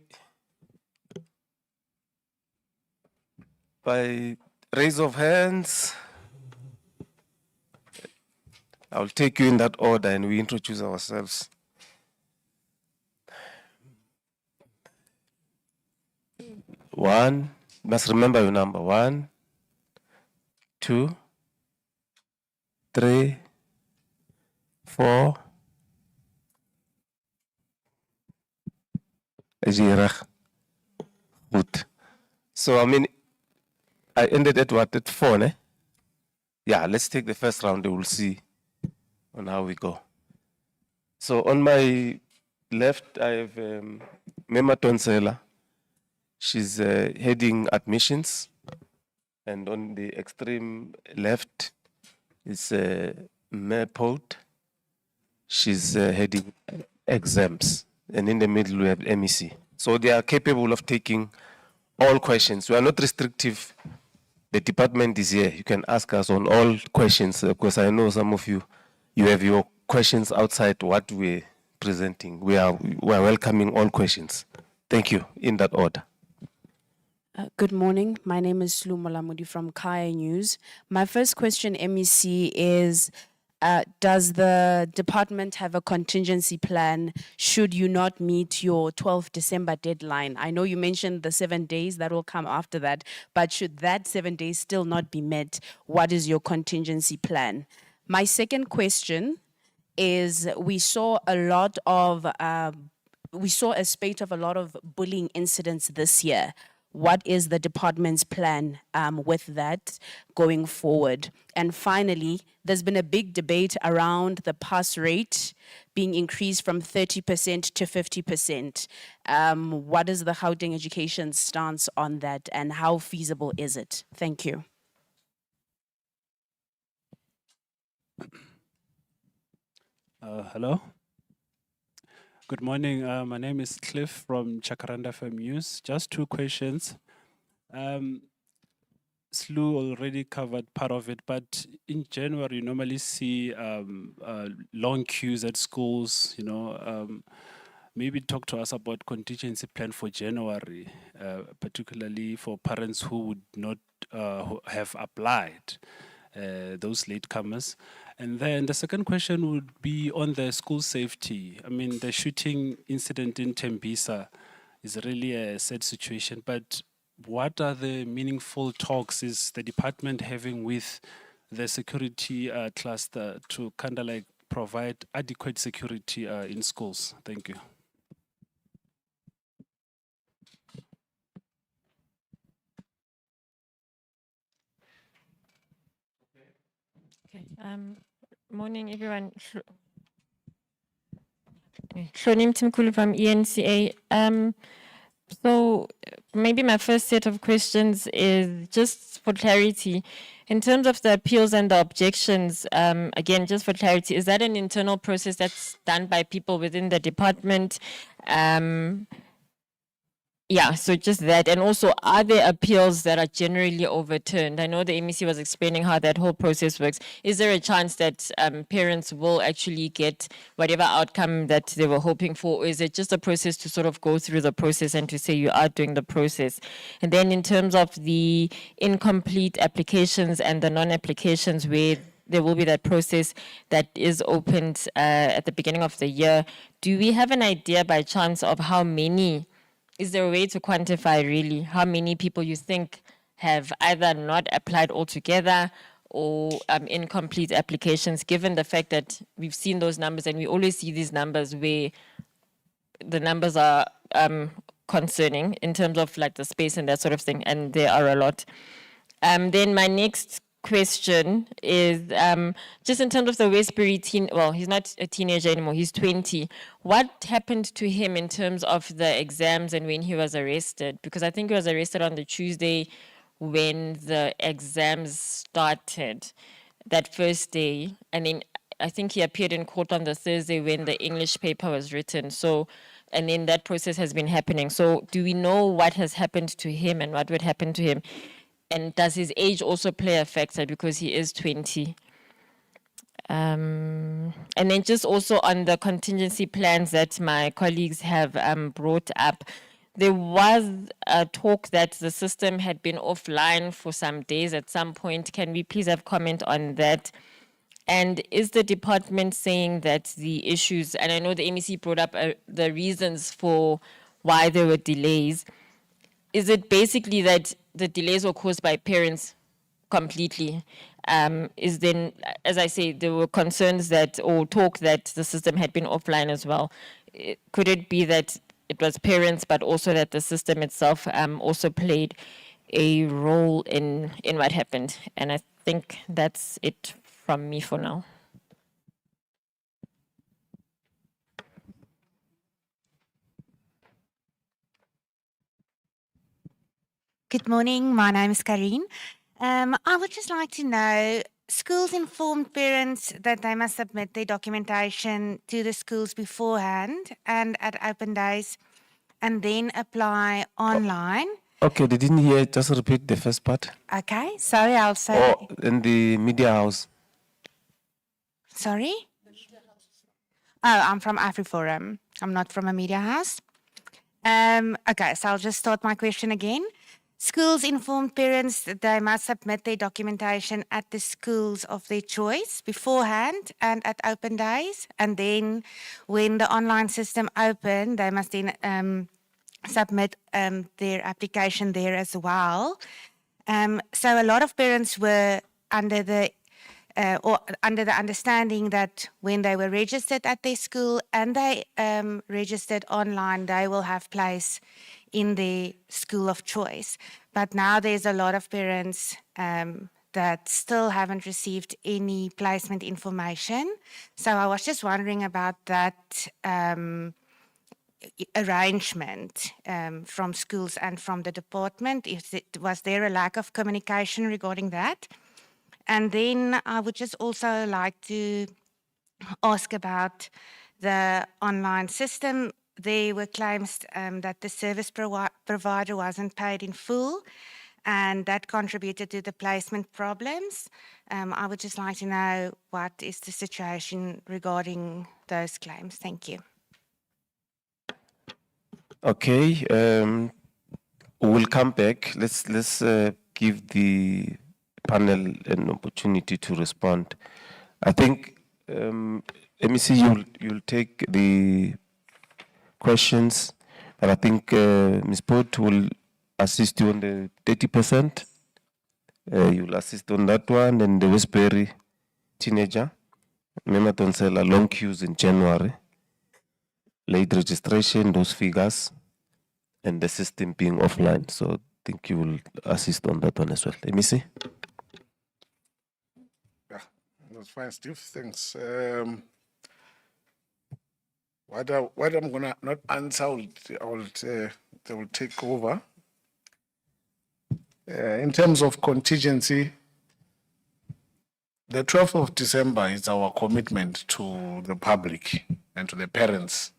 By raise of hands, I'll take you in that order and we introduce ourselves. One, must remember your number. 1, 2, 3, 4. Good. So, I mean, I ended at what? At 4, ne? Yeah, let's take the first round and we'll see on how we go. So, on my left, I have Matome Chiloane. She's heading admissions. And on the extreme left is Maple. She's heading exams. And in the middle, we have MEC. So they are capable of taking all questions. We are not restrictive. The department is here. You can ask us on all questions, because I know some of you have your questions outside what we're presenting. We are welcoming all questions. Thank you, in that order. Good morning. My name is Slu Molamudi from Kaya News. My first question, MEC, is does the department have a contingency plan should you not meet your 12 December deadline? I know you mentioned the 7 days that will come after that, but should that 7 days still not be met, what is your contingency plan? My second question is we saw a spate of a lot of bullying incidents this year. what is the department's plan with that going forward? And finally, there's been a big debate around the pass rate being increased from 30% to 50%. What is the Gauteng Education stance on that, and how feasible is it? Thank you. Hello. Good morning. My name is Cliff from Chakaranda FM News. Just two questions. Slu already covered part of it, but in January, you normally see long queues at schools, you know. Maybe talk to us about contingency plan for January, particularly for parents who would not who have applied, those latecomers. And then the second question would be on the school safety. I mean, the shooting incident in Tembisa is really a sad situation, but what are the meaningful talks is the department having with the security cluster to kind of like provide adequate security in schools? Thank you. Okay. Morning, everyone. Shonim Timkulu from ENCA. So maybe my first set of questions is just for clarity. In terms of the appeals and the objections, again, just for clarity, is that an internal process that's done by people within the department? Yeah, so just that. And also, are there appeals that are generally overturned? I know the MEC was explaining how that whole process works. Is there a chance that parents will actually get whatever outcome that they were hoping for? Or is it just a process to sort of go through the process and to say you are doing the process? And then in terms of the incomplete applications and the non-applications where there will be that process that is opened at the beginning of the year, do we have an idea by chance of how many? Is there a way to quantify really how many people you think have either not applied altogether or incomplete applications, given the fact that we've seen those numbers and we always see these numbers where the numbers are concerning in terms of like the space and that sort of thing, and there are a lot. Then my next question is just in terms of the Westbury teen, well, he's not a teenager anymore, he's 20. What happened to him in terms of the exams and when he was arrested? Because I think he was arrested on the Tuesday when the exams started, that first day. And then I think he appeared in court on the Thursday when the English paper was written. So, and then that process has been happening. So do we know what has happened to him and what would happen to him? And does his age also play a factor because he is 20? And then just also on the contingency plans that my colleagues have brought up, there was a talk that the system had been offline for some days at some point. Can we please have comment on that? And is the department saying that the issues, and I know the MEC brought up the reasons for why there were delays, is it basically that the delays were caused by parents completely? Is then, as I say, there were concerns that, or talk that the system had been offline as well. Could it be that it was parents, but also that the system itself also played a role in what happened? And I think that's it from me for now. Good morning, my name is Karine. I would just like to know, schools informed parents that they must submit their documentation to the schools beforehand and at open days and then apply online. Okay, they didn't hear. Just repeat the first part. Okay, sorry, I'll say. Oh, in the media house. Sorry? Oh, I'm from AfriForum. I'm not from a media house. Okay, so I'll just start my question again. Schools informed parents that they must submit their documentation at the schools of their choice beforehand and at open days. And then when the online system opened, they must then submit their application there as well. So a lot of parents were under the understanding that when they were registered at their school and they registered online, they will have place in their school of choice. But now there's a lot of parents that still haven't received any placement information. So I was just wondering about that arrangement from schools and from the department. Was there a lack of communication regarding that? And then I would just also like to ask about the online system. There were claims that the service provider wasn't paid in full, and that contributed to the placement problems. I would just like to know what is the situation regarding those claims. Thank you. Okay, we'll come back. Let's give the panel an opportunity to respond. I think MEC, you'll take the questions, but I think Ms. Port will assist you on the 30%. You'll assist on that one, and the Westbury teenager, Mema Tonsela, long queues in January, late registration, those figures, and the system being offline. So I think you will assist on that one as well. MEC? Yeah, that's fine, Steve. Thanks. What I'm gonna not answer, I will take over. In terms of contingency, the 12th of December is our commitment to the public and to the parents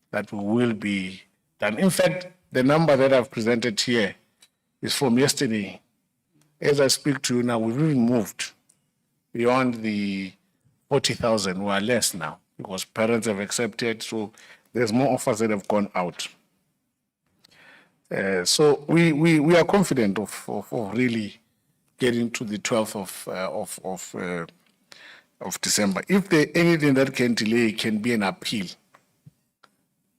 that we will be done. In fact, the number that I've presented here is from yesterday. As I speak to you now, we've even moved beyond the 40,000. We are less now because parents have accepted, so there's more offers that have gone out. So we are confident of really getting to the 12th of December. If there anything that can delay, can be an appeal,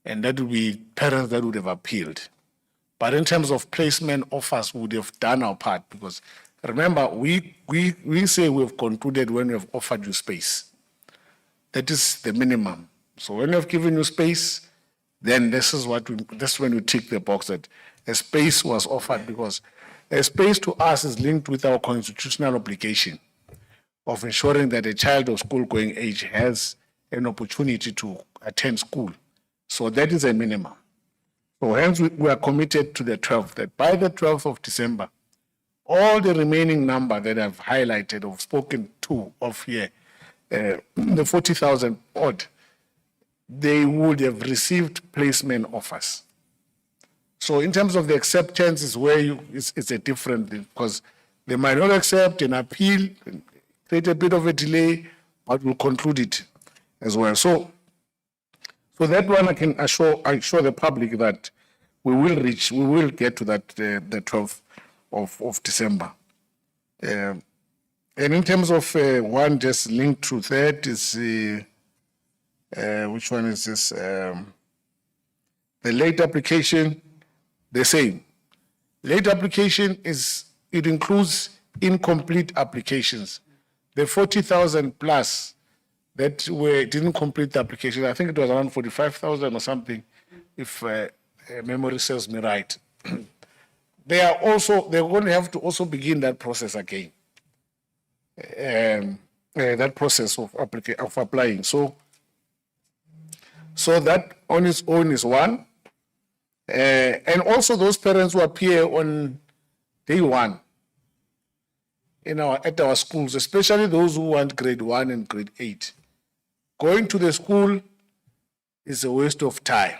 and that would be parents that would have appealed. But in terms of placement offers, we would have done our part, because remember, we say we've concluded when we have offered you space. That is the minimum. So when we have given you space, then this is when we tick the box that a space was offered, because a space to us is linked with our constitutional obligation of ensuring that a child of school-going age has an opportunity to attend school. So that is a minimum. So hence we are committed to the 12th, that by the 12th of December, all the remaining number that I've highlighted or spoken to of here, the 40,000 odd, they would have received placement offers. So in terms of the acceptance is where it's a different thing, because they might not accept an appeal, create a bit of a delay, but we'll conclude it as well. So that one I can assure the public that we will get to that the 12th of December. And in terms of one just linked to that is which one is this? The late application, the same. Late application it includes incomplete applications. The 40,000 plus that didn't complete the application, I think it was around 45,000 or something, if memory serves me right. They're going to have to also begin that process again. That process of applying. So that on its own is one. And also those parents who appear on day one at our schools, especially those who want grade 1 and grade 8. Going to the school is a waste of time.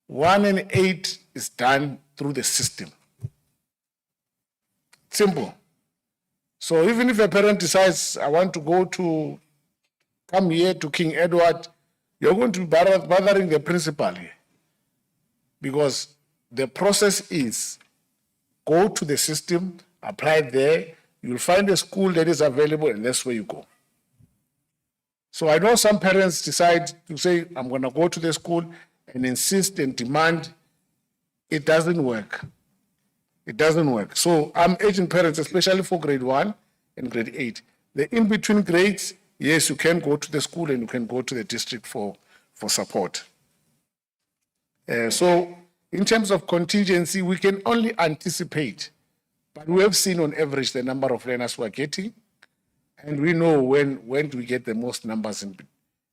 1 and 8 is done through the system. Simple. So even if a parent decides, I want to come here to King Edward, you're going to be bothering the principal here. Because the process is go to the system, apply there, you'll find a school that is available, and that's where you go. So I know some parents decide to say, I'm going to go to the school and insist and demand. It doesn't work. It doesn't work. So I'm urging parents, especially for grade 1 and grade 8. The in-between grades, yes, you can go to the school and you can go to the district for support. So in terms of contingency, we can only anticipate, but we have seen on average the number of learners we are getting, and we know when do we get the most numbers in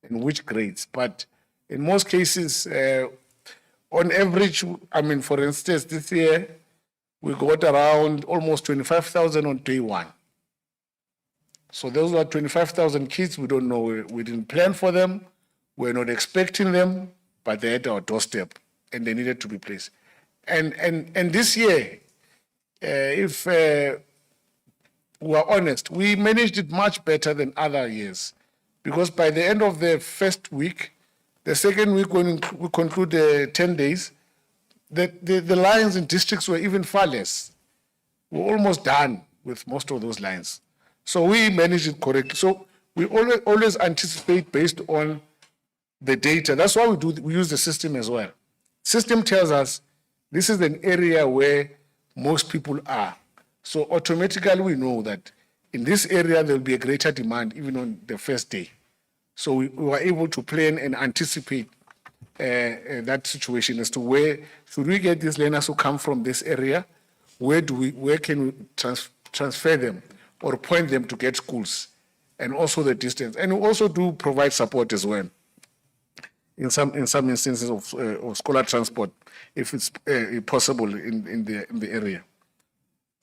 which grades. But in most cases, on average, I mean, for instance, this year, we got around almost 25,000 on day one. So those are 25,000 kids. We don't know. We didn't plan for them. We're not expecting them, but they're at our doorstep, and they needed to be placed. And this year, if we are honest, we managed it much better than other years, because by the end of the first week, the second week when we conclude the 10 days, the lines in districts were even far less. We're almost done with most of those lines. So we managed it correctly. So we always anticipate based on the data. That's why we use the system as well. System tells us this is an area where most people are. So automatically we know that in this area there will be a greater demand even on the first day. So we were able to plan and anticipate that situation as to where should we get these learners who come from this area, where can we transfer them or point them to get schools, and also the distance. And we also do provide support as well in some instances of scholar transport, if it's possible in the area.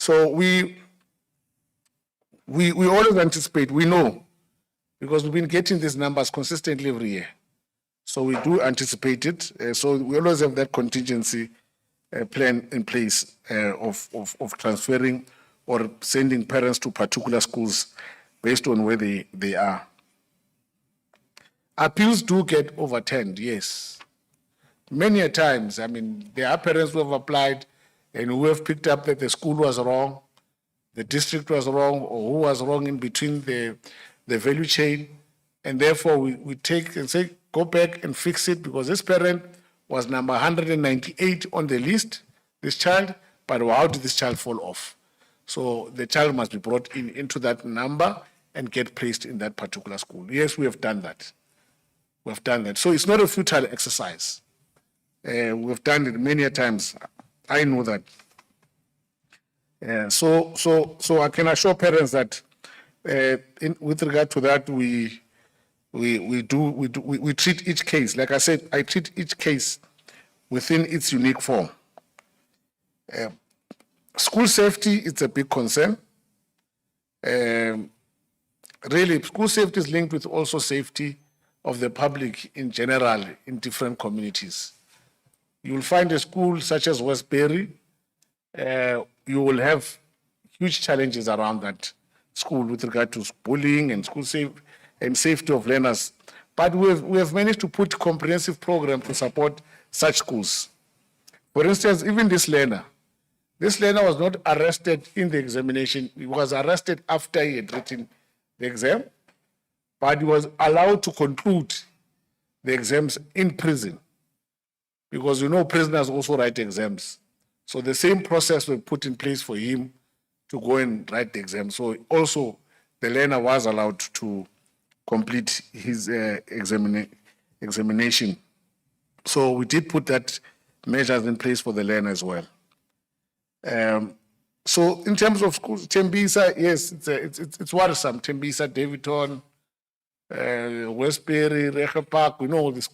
So we always anticipate, we know, because we've been getting these numbers consistently every year. So we do anticipate it. So we always have that contingency plan in place of transferring or sending parents to particular schools based on where they are. Appeals do get overturned, yes. Many a times, I mean, there are parents who have applied and who have picked up that the school was wrong, the district was wrong, or who was wrong in between the value chain. And therefore, we take and say, go back and fix it, because this parent was number 198 on the list, this child, but how did this child fall off? So the child must be brought into that number and get placed in that particular school. Yes, we have done that. We have done that. So it's not a futile exercise. We've done it many a times. I know that. So I can assure parents that with regard to that, we treat each case. Like I said, I treat each case within its unique form. School safety is a big concern. Really, school safety is linked with also safety of the public in general in different communities. You will find a school such as Westbury, you will have huge challenges around that school with regard to bullying and school safety of learners. But we have managed to put comprehensive programs to support such schools. For instance, even this learner was not arrested in the examination. He was arrested after he had written the exam, but he was allowed to conclude the exams in prison, because you know prisoners also write exams. So the same process was put in place for him to go and write the exam. So also the learner was allowed to complete his examination. So we did put that measures in place for the learner as well. So in terms of schools, Tembisa, yes, it's worrisome. Tembisa, Davidton, Westbury, Recha Park, we know all these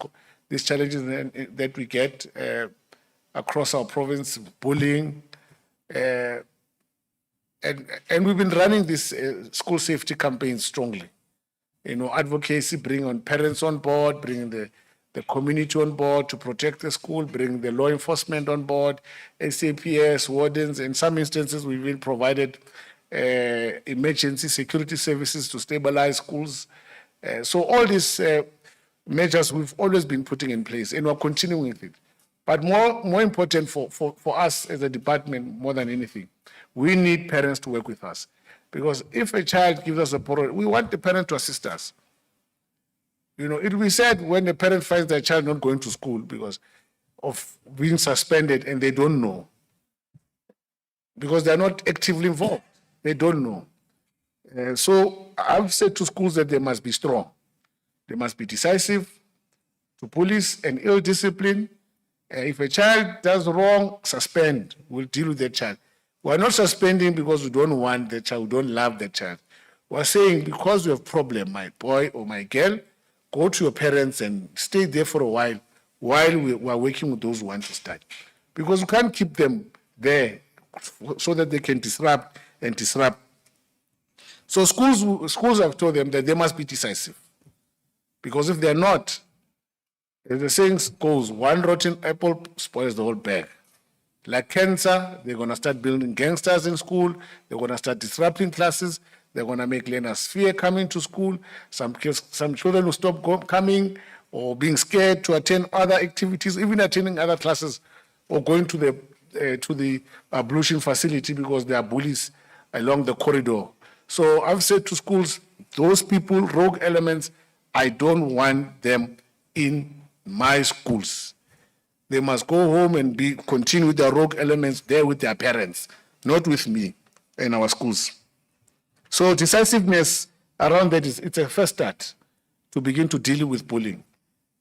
challenges that we get across our province, bullying. And we've been running this school safety campaign strongly. You know, advocacy, bring on parents on board, bringing the community on board to protect the school, bring the law enforcement on board, SAPS, wardens. In some instances, we've been provided emergency security services to stabilize schools. So all these measures we've always been putting in place, and we're continuing with it. But more important for us as a department, more than anything, we need parents to work with us. Because if a child gives us a problem, we want the parent to assist us. You know, it will be said when the parent finds their child not going to school because of being suspended and they don't know, because they're not actively involved. They don't know. So I've said to schools that they must be strong. They must be decisive to police and ill discipline If a child does wrong, suspend. We'll deal with the child. We're not suspending because we don't want the child, we don't love the child. We're saying because you have a problem, my boy or my girl, go to your parents and stay there for a while we are working with those who want to start. Because you can't keep them there so that they can disrupt and disrupt. So schools have told them that they must be decisive. Because if they're not, as the saying goes, one rotten apple spoils the whole bag. Like cancer, they're going to start building gangsters in school. They're going to start disrupting classes. They're going to make learners fear coming to school. Some children will stop coming or being scared to attend other activities, even attending other classes or going to the ablution facility because there are bullies along the corridor. So I've said to schools, those people, rogue elements, I don't want them in my schools. They must go home and continue their rogue elements there with their parents, not with me in our schools. So decisiveness around that it's a first start to begin to deal with bullying.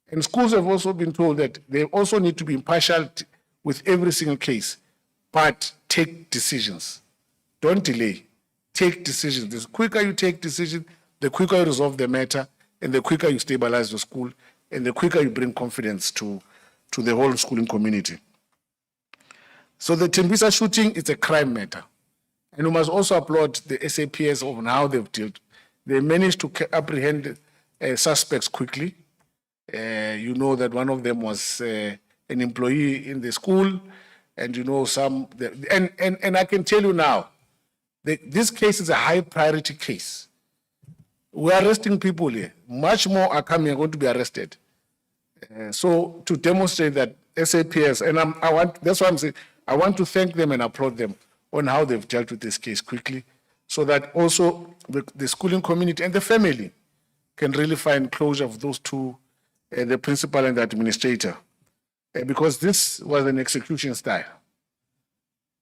And schools have also been told that they also need to be impartial with every single case, but take decisions. Don't delay. Take decisions. The quicker you take decisions, the quicker you resolve the matter, and the quicker you stabilize the school, and the quicker you bring confidence to the whole schooling community. So the Tembisa shooting is a crime matter. And we must also applaud the SAPS on how they've dealt. They managed to apprehend suspects quickly. You know that one of them was an employee in the school, and you know and I can tell you now, this case is a high priority case. We are arresting people here. Much more are going to be arrested. So to demonstrate that SAPS, and that's why I'm saying, I want to thank them and applaud them on how they've dealt with this case quickly, so that also the schooling community and the family can really find closure of those two, the principal and the administrator, because this was an execution style.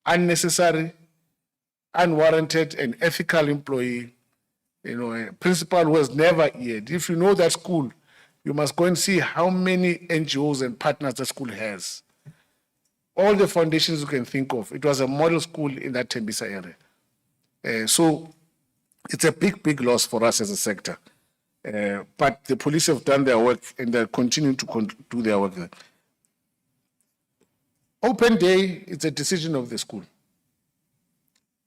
Unnecessary, unwarranted, and ethical employee, a principal who has never heard. If you know that school, you must go and see how many NGOs and partners the school has. All the foundations you can think of. It was a model school in that Tembisa area. So it's a big, big loss for us as a sector. But the police have done their work and they're continuing to do their work. Open day, it's a decision of the school.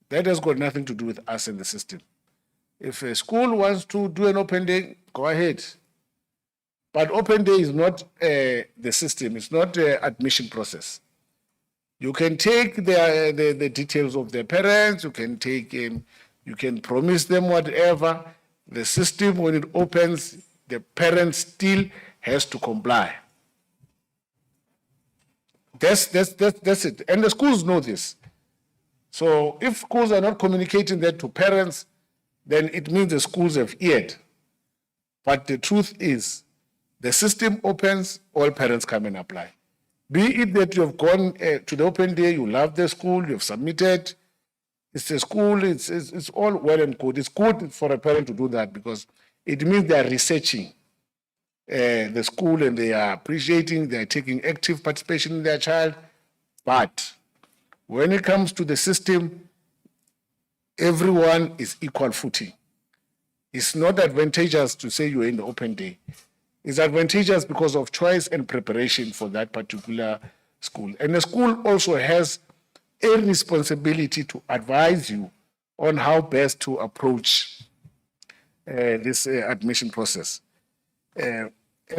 That has got nothing to do with us and the system. If a school wants to do an open day, go ahead. But open day is not the system. It's not the admission process. You can take the details of their parents. You can take you can promise them whatever. The system, when it opens, the parent still has to comply. That's it. And the schools know this. So if schools are not communicating that to parents, then it means the schools have eared. But the truth is, the system opens, all parents come and apply. Be it that you have gone to the open day, you love the school, you have submitted, it's a school, it's all well and good. It's good for a parent to do that because it means they are researching the school and they are appreciating, they are taking active participation in their child. But when it comes to the system, everyone is equal footing. It's not advantageous to say you're in the open day. It's advantageous because of choice and preparation for that particular school. And the school also has a responsibility to advise you on how best to approach this admission process. And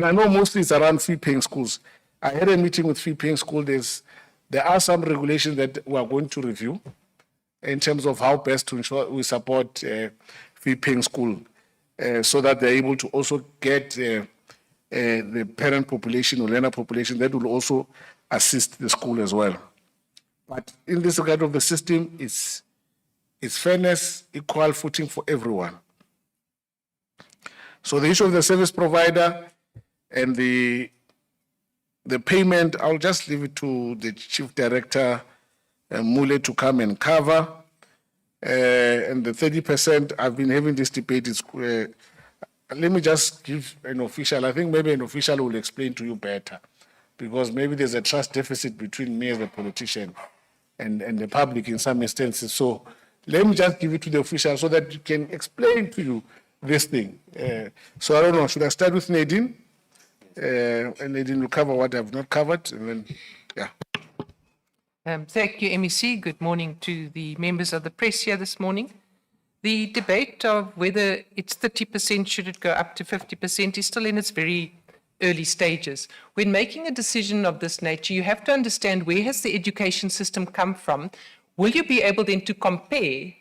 I know mostly it's around fee-paying schools. I had a meeting with fee-paying schools. There are some regulations that we are going to review in terms of how best to ensure we support fee-paying school so that they're able to also get the parent population or learner population that will also assist the school as well. But in this regard of the system, it's fairness, equal footing for everyone. So the issue of the service provider and the payment, I'll just leave it to the Chief Director, Mule, to come and cover. And the 30%, I've been having this debate. Let me just give an official. I think maybe an official will explain to you better. because maybe there's a trust deficit between me as a politician and the public in some instances. So let me just give it to the official so that you can explain to you this thing. So I don't know, should I start with Nadine? And Nadine will cover what I've not covered, and then, yeah. Thank you, MEC. Good morning to the members of the press here this morning. The debate of whether it's 30%, should it go up to 50%, is still in its very early stages. When making a decision of this nature, you have to understand where has the education system come from. Will you be able then to compare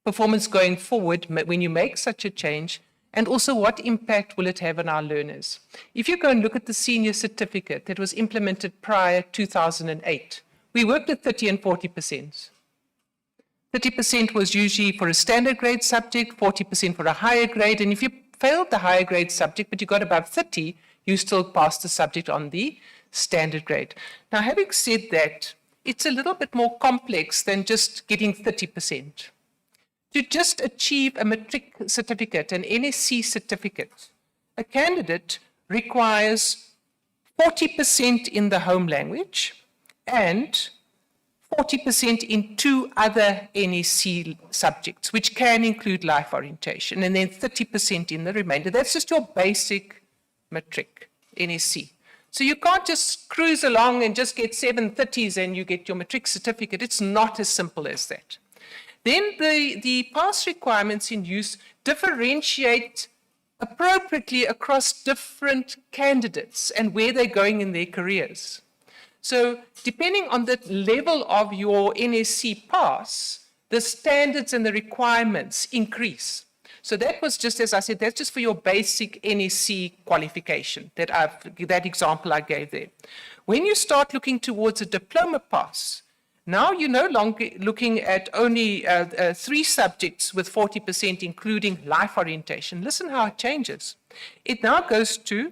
performance going forward when you make such a change, and also what impact will it have on our learners? If you go and look at the senior certificate that was implemented prior 2008, we worked at 30 and 40%. 30% was usually for a standard grade subject, 40% for a higher grade, and if you failed the higher grade subject but you got above 30, you still passed the subject on the standard grade. Now, having said that, it's a little bit more complex than just getting 30%. To just achieve a matric certificate, an NSC certificate, a candidate requires 40% in the home language and 40% in 2 other NSC subjects, which can include life orientation, and then 30% in the remainder. That's just your basic matric, NSC. So you can't just cruise along and just get 730s and you get your matric certificate. It's not as simple as that. Then the pass requirements in use differentiate appropriately across different candidates and where they're going in their careers. So depending on the level of your NSC pass, the standards and the requirements increase. So that was just, as I said, that's just for your basic NSC qualification, that example I gave there. When you start looking towards a diploma pass, now you're no longer looking at only 3 subjects with 40%, including life orientation. Listen how it changes. It now goes to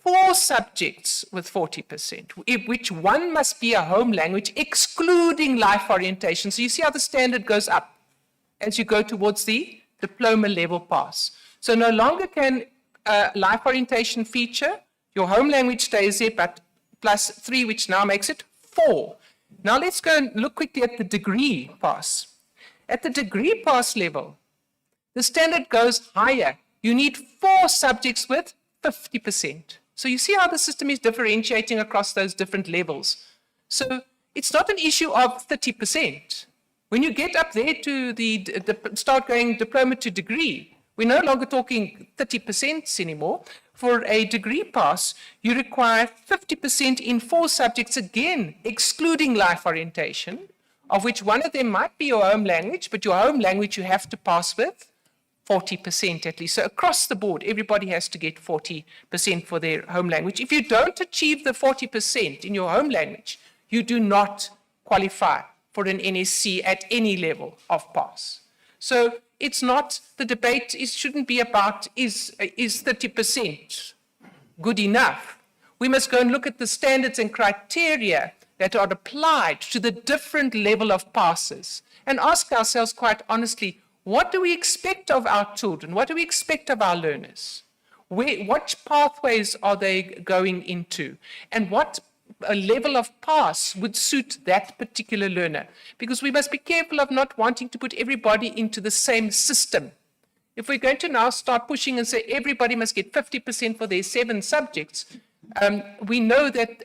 4 subjects with 40%, which one must be a home language, excluding life orientation. So you see how the standard goes up as you go towards the diploma level pass. So no longer can life orientation feature, your home language stays there, but plus 3, which now makes it 4. Now let's go and look quickly at the degree pass. At the degree pass level, the standard goes higher. You need 4 subjects with 50%. So you see how the system is differentiating across those different levels. So it's not an issue of 30%. When you get up there to start going diploma to degree, we're no longer talking 30% anymore. For a degree pass, you require 50% in 4 subjects, again, excluding life orientation, of which one of them might be your home language, but your home language you have to pass with 40% at least. So across the board, everybody has to get 40% for their home language. If you don't achieve the 40% in your home language, you do not qualify for an NSC at any level of pass. So it's not, the debate shouldn't be about is 30% good enough. We must go and look at the standards and criteria that are applied to the different level of passes and ask ourselves quite honestly, what do we expect of our children? What do we expect of our learners? What pathways are they going into? And what a level of pass would suit that particular learner? Because we must be careful of not wanting to put everybody into the same system. If we're going to now start pushing and say everybody must get 50% for their 7 subjects, we know that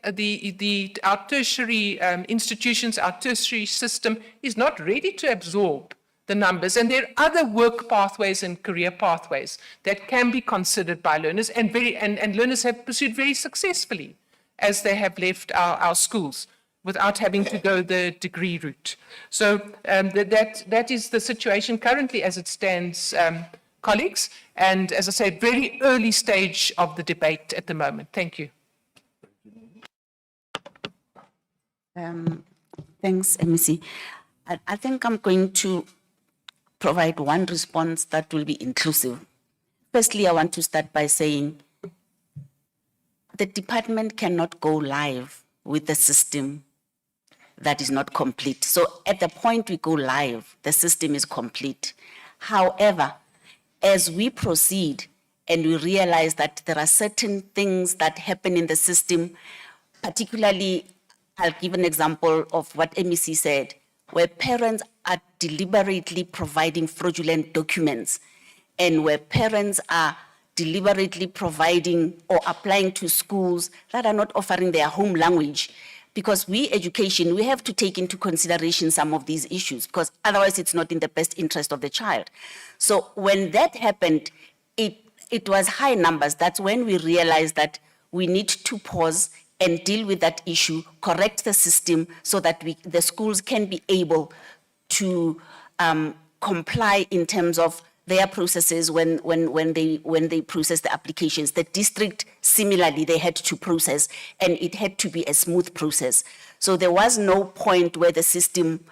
our tertiary institutions, our tertiary system is not ready to absorb the numbers, and there are other work pathways and career pathways that can be considered by learners, and learners have pursued very successfully as they have left our schools without having to go the degree route. So that is the situation currently as it stands, colleagues, and as I say, very early stage of the debate at the moment. Thank you. Thanks, MEC. I think I'm going to provide one response that will be inclusive. Firstly, I want to start by saying the department cannot go live with a system that is not complete. So at the point we go live, the system is complete. However, as we proceed and we realize that there are certain things that happen in the system, particularly, I'll give an example of what MEC said, where parents are deliberately providing fraudulent documents and where parents are deliberately providing or applying to schools that are not offering their home language. Because we, education, we have to take into consideration some of these issues because otherwise it's not in the best interest of the child. So when that happened, it was high numbers. That's when we realized that we need to pause and deal with that issue, correct the system so that the schools can be able to comply in terms of their processes when they process the applications. The district, similarly, they had to process, and it had to be a smooth process. So there was no point where the system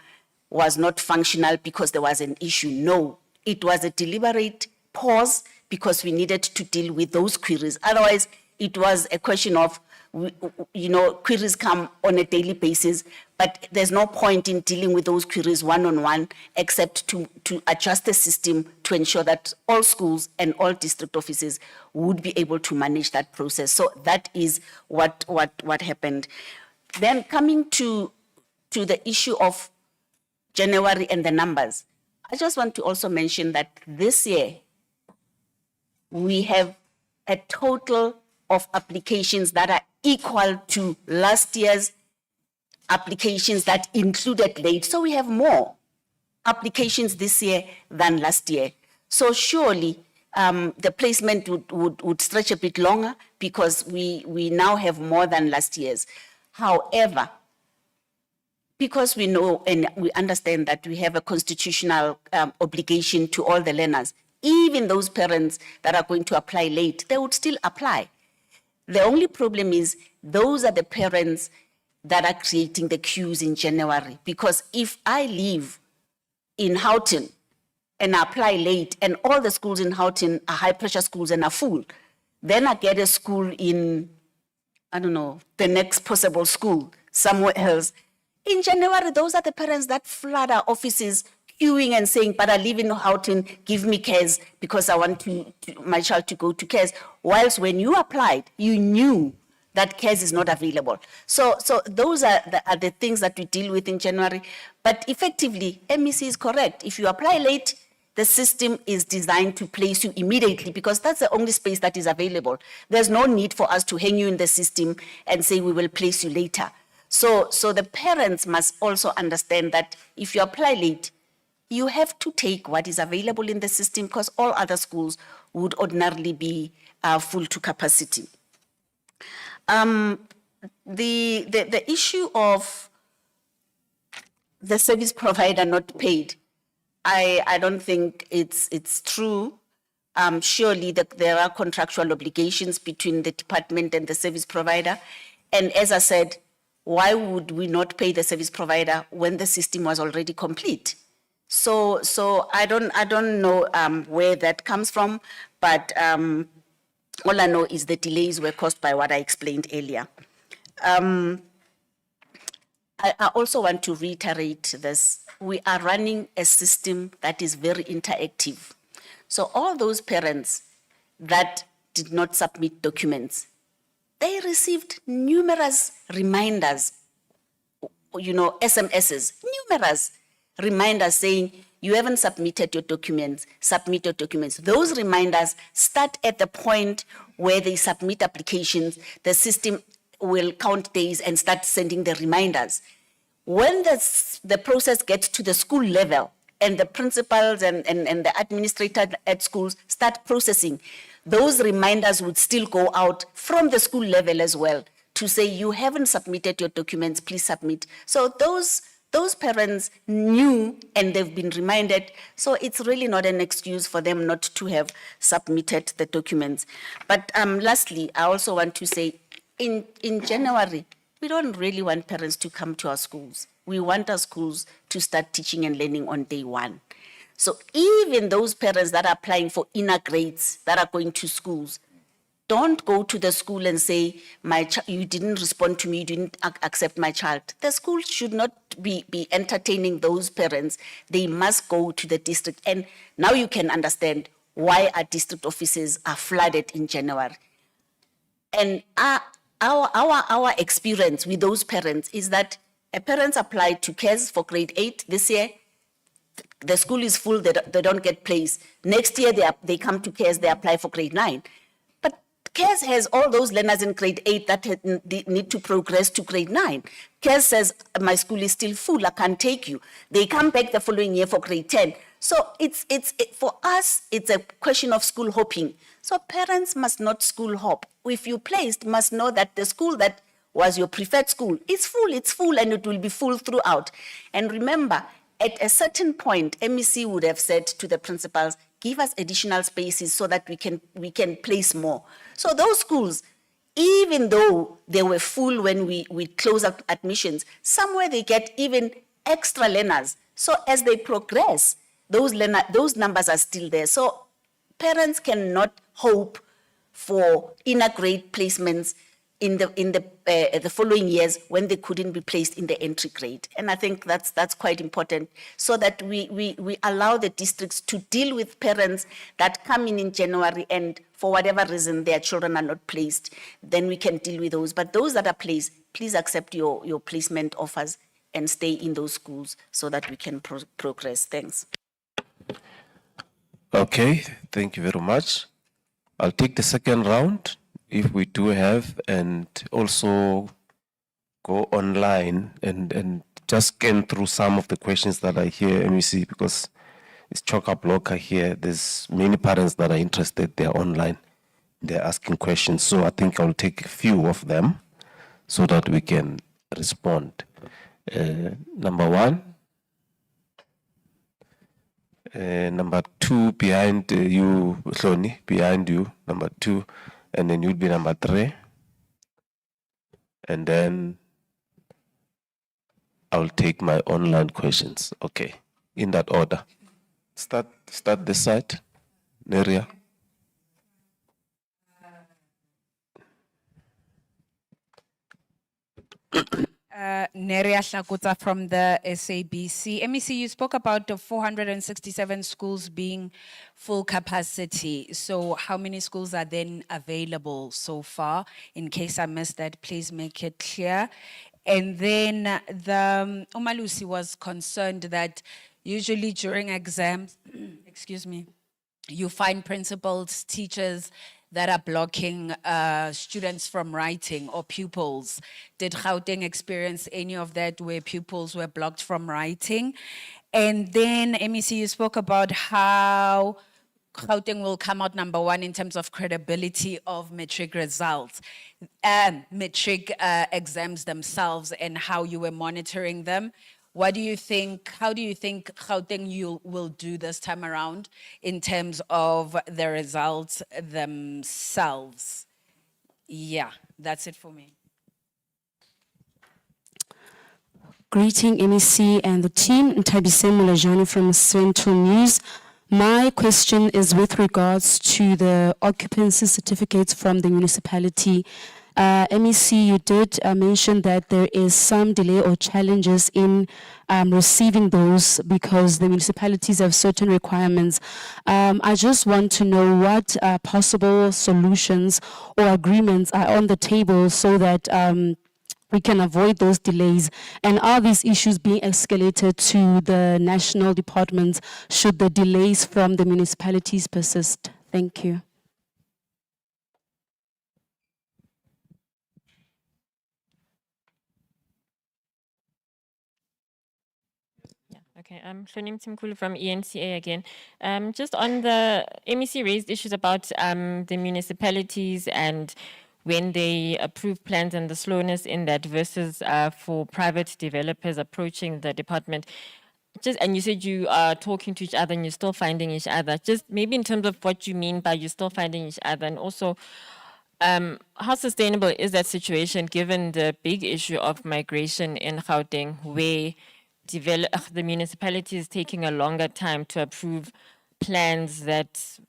was not functional because there was an issue. No, it was a deliberate pause because we needed to deal with those queries. Otherwise, it was a question of, queries come on a daily basis, but there's no point in dealing with those queries one-on-one except to adjust the system to ensure that all schools and all district offices would be able to manage that process. So that is what happened. Then coming to the issue of January and the numbers, I just want to also mention that this year, we have a total of applications that are equal to last year's applications that included late. So we have more applications this year than last year. So surely the placement would stretch a bit longer because we now have more than last year's. However, because we know and we understand that we have a constitutional obligation to all the learners, even those parents that are going to apply late, they would still apply. The only problem is those are the parents that are creating the queues in January. Because if I live in Gauteng and apply late and all the schools in Gauteng are high pressure schools and are full, then I get a school in, I don't know, the next possible school somewhere else. In January, those are the parents that flood our offices queuing and saying, but I live in Gauteng, give me cares because I want my child to go to cares. Whilst when you applied, you knew that cares is not available. So those are the things that we deal with in January. But effectively, MEC is correct. If you apply late, the system is designed to place you immediately because that's the only space that is available. There's no need for us to hang you in the system and say we will place you later. So the parents must also understand that if you apply late, you have to take what is available in the system because all other schools would ordinarily be full to capacity. The issue of the service provider not paid, I don't think it's true. Surely there are contractual obligations between the department and the service provider. And as I said, why would we not pay the service provider when the system was already complete? So I don't know where that comes from, but all I know is the delays were caused by what I explained earlier. I also want to reiterate this. We are running a system that is very interactive. So all those parents that did not submit documents, they received numerous reminders, SMSs, numerous reminders saying, you haven't submitted your documents, submit your documents. Those reminders start at the point where they submit applications. The system will count days and start sending the reminders. When the process gets to the school level and the principals and the administrators at schools start processing, those reminders would still go out from the school level as well to say, you haven't submitted your documents, please submit. So those parents knew and they've been reminded, so it's really not an excuse for them not to have submitted the documents. But lastly, I also want to say, in January, we don't really want parents to come to our schools. We want our schools to start teaching and learning on day one. So even those parents that are applying for inner grades that are going to schools, don't go to the school and say, you didn't respond to me, you didn't accept my child. The school should not be entertaining those parents. They must go to the district. And now you can understand why our district offices are flooded in January. And our experience with those parents is that parents applied to CARES for grade 8 this year. The school is full, they don't get placed. Next year, they come to CARES, they apply for grade 9. But CARES has all those learners in grade 8 that need to progress to grade 9. CARES says, my school is still full, I can't take you. They come back the following year for grade 10. So for us, it's a question of school hopping. So parents must not school hop. If you placed, must know that the school that was your preferred school is full, and it will be full throughout. And remember, at a certain point, MEC would have said to the principals, give us additional spaces so that we can place more. So those schools, even though they were full when we close up admissions, somewhere they get even extra learners. So as they progress, those numbers are still there. So parents cannot hope for inner grade placements in the following years when they couldn't be placed in the entry grade. And I think that's quite important, so that we allow the districts to deal with parents that come in January and for whatever reason their children are not placed. Then we can deal with those. But those that are placed, please accept your placement offers and stay in those schools so that we can progress. Thanks. Okay, thank you very much. I'll take the second round if we do have, and also go online and just scan through some of the questions that are here, MEC, because it's chock-a-block here. There's many parents that are interested, they're online, they're asking questions. So I think I'll take a few of them so that we can respond. Number one. Number two behind you, Hloni, behind you, number two, and then you'd be number three. And then I'll take my online questions. Okay, in that order. Start this side, Neria. Neria Shakuta from the SABC. MEC, you spoke about the 467 schools being full capacity. So how many schools are then available so far? In case I missed that, please make it clear. And then the Umalusi was concerned that usually during exams, excuse me, you find principals, teachers that are blocking students from writing, or pupils. Did Gauteng experience any of that where pupils were blocked from writing? And then, MEC, you spoke about how Gauteng will come out number one in terms of credibility of matric results, matric exams themselves, and how you were monitoring them. What do you think, how do you think Gauteng will do this time around in terms of the results themselves? Yeah, that's it for me. Greeting MEC and the team. Ntabise Mulajani from Central News. My question is with regards to the occupancy certificates from the municipality. MEC, you did mention that there is some delay or challenges in receiving those because the municipalities have certain requirements. I just want to know what possible solutions or agreements are on the table so that we can avoid those delays. And are these issues being escalated to the national departments should the delays from the municipalities persist? Thank you. Okay, I'm Shonim Timkulu from ENCA again. Just on the MEC raised issues about the municipalities and when they approve plans and the slowness in that versus for private developers approaching the department. And you said you are talking to each other and you're still finding each other. Just maybe in terms of what you mean by you're still finding each other, and also how sustainable is that situation given the big issue of migration in Gauteng, where the municipality is taking a longer time to approve plans that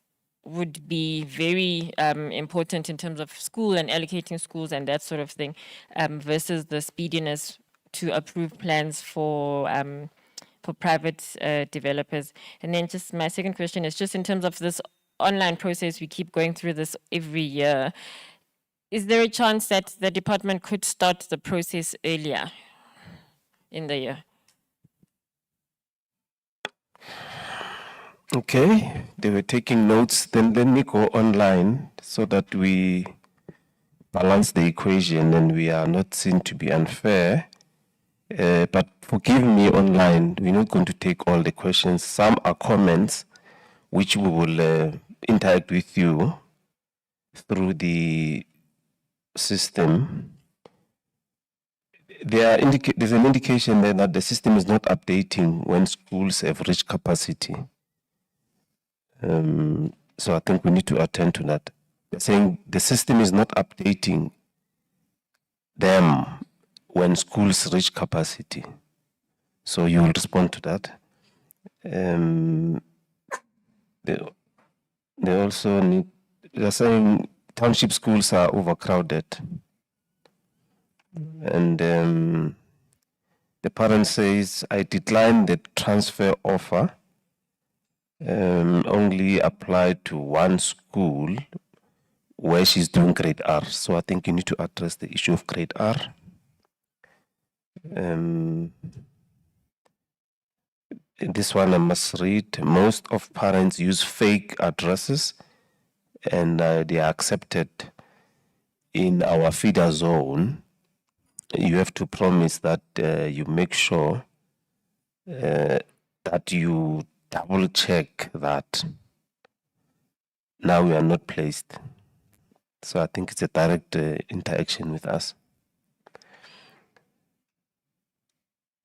would be very important in terms of school and allocating schools and that sort of thing, versus the speediness to approve plans for private developers. And then just my second question is just in terms of this online process, we keep going through this every year. Is there a chance that the department could start the process earlier in the year? Okay, they were taking notes. Then let me go online so that we balance the equation and we are not seen to be unfair. But forgive me online, we're not going to take all the questions. Some are comments which we will interact with you through the system. There's an indication there that the system is not updating when schools have reached capacity. So I think we need to attend to that. They're saying the system is not updating them when schools reach capacity. So you will respond to that. They also need, they're saying township schools are overcrowded. And the parent says, I declined the transfer offer, only applied to one school where she's doing grade R. So I think you need to address the issue of grade R. This one I must read. Most of parents use fake addresses and they are accepted in our feeder zone. You have to promise that you make sure that you double check that now we are not placed. So I think it's a direct interaction with us.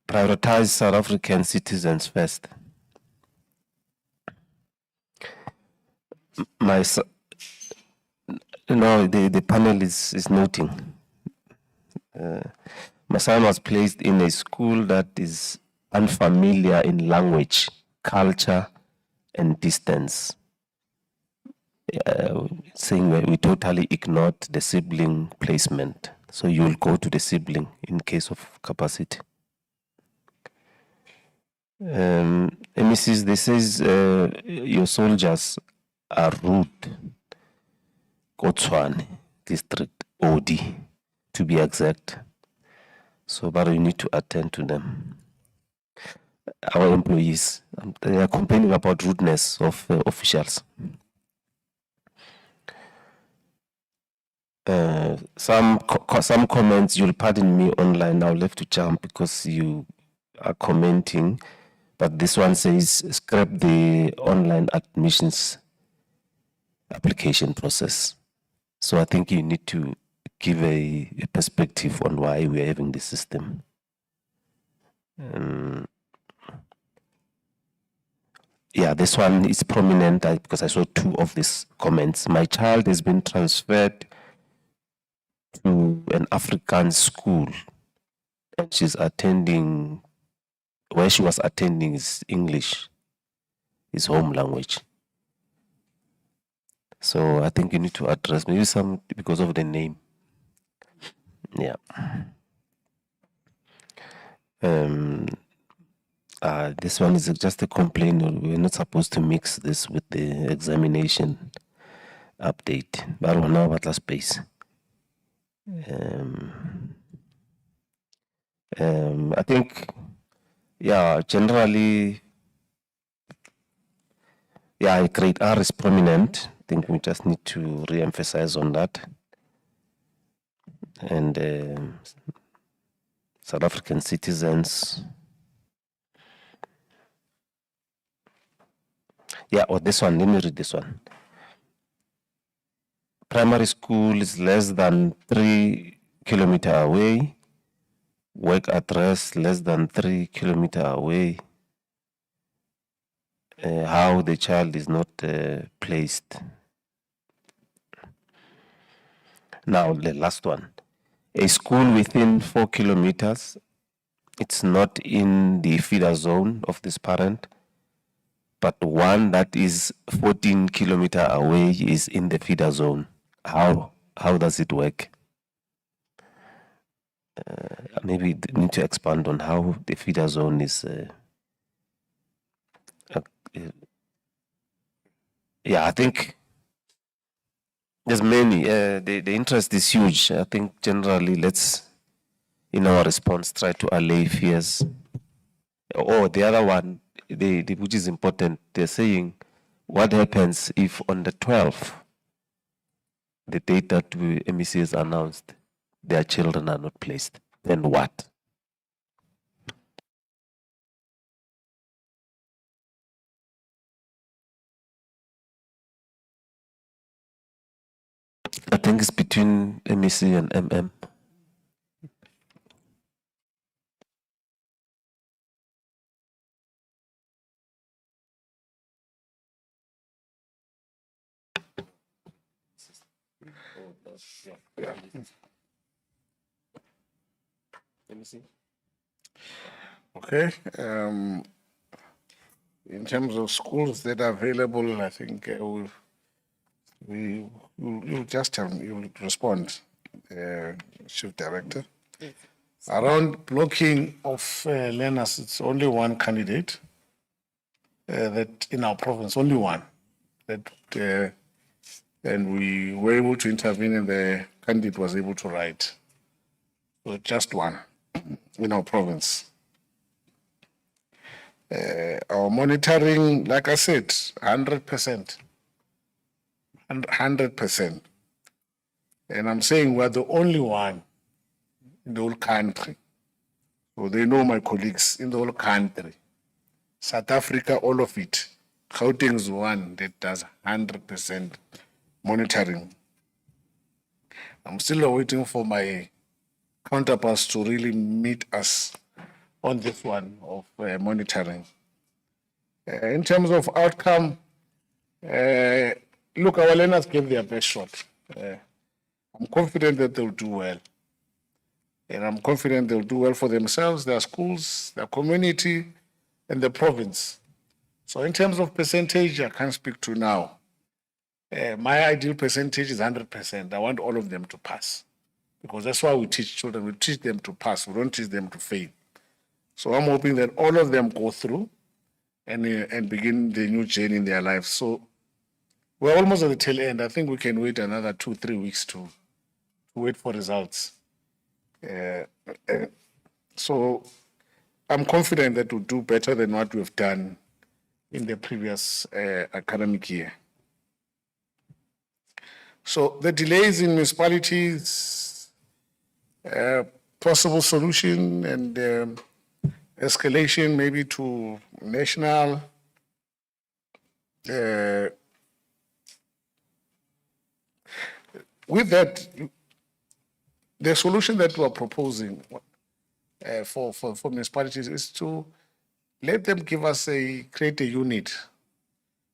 Prioritize South African citizens first. The panel is noting. My son was placed in a school that is unfamiliar in language, culture, and distance. Saying we totally ignored the sibling placement. So you will go to the sibling in case of capacity. Mrs. This says your soldiers are rude. Gauteng district OD to be exact. So, but you need to attend to them. Our employees, they are complaining about rudeness of officials. Some comments, you'll pardon me online, I'll have to jump because you are commenting, but this one says scrap the online admissions application process. So I think you need to give a perspective on why we're having this system. Yeah, this one is prominent because I saw two of these comments. My child has been transferred to an African school and she's attending, where she was attending is English, his home language. So I think you need to address maybe some because of the name. Yeah. This one is just a complaint. We're not supposed to mix this with the examination update. But we're now about last space. I think, yeah, generally, yeah, grade R is prominent. I think we just need to re-emphasize on that. And South African citizens. Yeah, or this one, let me read this one. Primary school is less than 3 kilometers away. Work address less than 3 kilometers away. How the child is not placed. Now, the last one. A school within 4 kilometers, it's not in the feeder zone of this parent, but one that is 14 kilometers away is in the feeder zone. How does it work? Maybe need to expand on how the feeder zone is. Yeah, I think There's many. The interest is huge. I think generally, let's, in our response, try to allay fears. Or the other one, which is important, they're saying, what happens if on the 12th, the date that MEC has announced, their children are not placed? Then what? I think it's between MEC and MM. Okay. In terms of schools that are available, I think you'll just you'll respond, Chief Director. Around blocking of learners, it's only one candidate that in our province, only one that, and we were able to intervene, and the candidate was able to write. So just one in our province. Our monitoring, like I said, 100%. 100%. And I'm saying we're the only one in the whole country. So they know my colleagues in the whole country. South Africa, all of it. Gauteng is one that does 100% monitoring. I'm still waiting for my counterparts to really meet us on this one of monitoring. In terms of outcome, look, our learners gave their best shot. I'm confident that they'll do well. And I'm confident they'll do well for themselves, their schools, their community, and the province. So in terms of percentage, I can't speak to now. My ideal percentage is 100%. I want all of them to pass. Because that's why we teach children. We teach them to pass. We don't teach them to fail. So I'm hoping that all of them go through and begin the new journey in their lives. So we're almost at the tail end. I think we can wait another 2-3 weeks to wait for results. So I'm confident that we'll do better than what we've done in the previous academic year. So the delays in municipalities, possible solution and escalation maybe to national. With that, the solution that we're proposing for municipalities is to let them give us create a unit.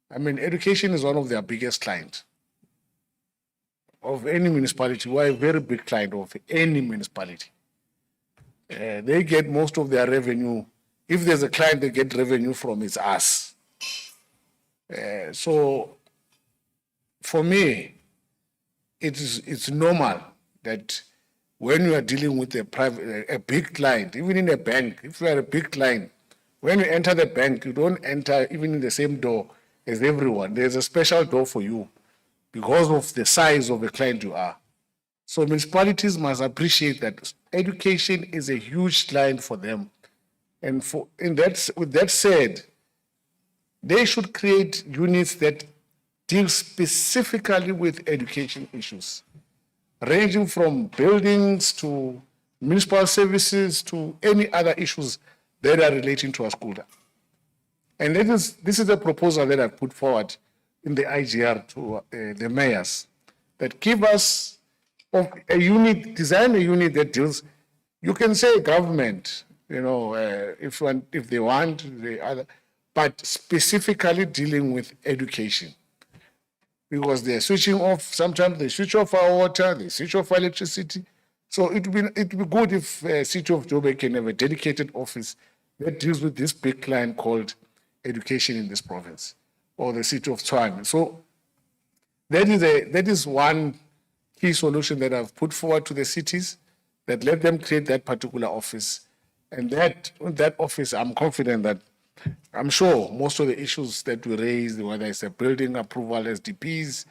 I mean, education is one of their biggest clients of any municipality. We're a very big client of any municipality. They get most of their revenue. If there's a client they get revenue from, it's us. So for me, it's normal that when you are dealing with a big client, even in a bank, if you are a big client, when you enter the bank, you don't enter even in the same door as everyone. There's a special door for you because of the size of the client you are. So municipalities must appreciate that education is a huge client for them. And with that said, they should create units that deal specifically with education issues, ranging from buildings to municipal services to any other issues that are relating to our school. And this is a proposal that I've put forward in the IGR to the mayors, that give us a unit, design a unit that deals, you can say government, if they want, the other, but specifically dealing with education. Because they're switching off, sometimes they switch off our water, they switch off electricity. So it would be good if City of Joburg can have a dedicated office that deals with this big client called education in this province, or the City of Tshwane. So that is one key solution that I've put forward to the cities, that let them create that particular office. And that office, I'm confident that, I'm sure most of the issues that we raised, whether it's a building approval, SDPs,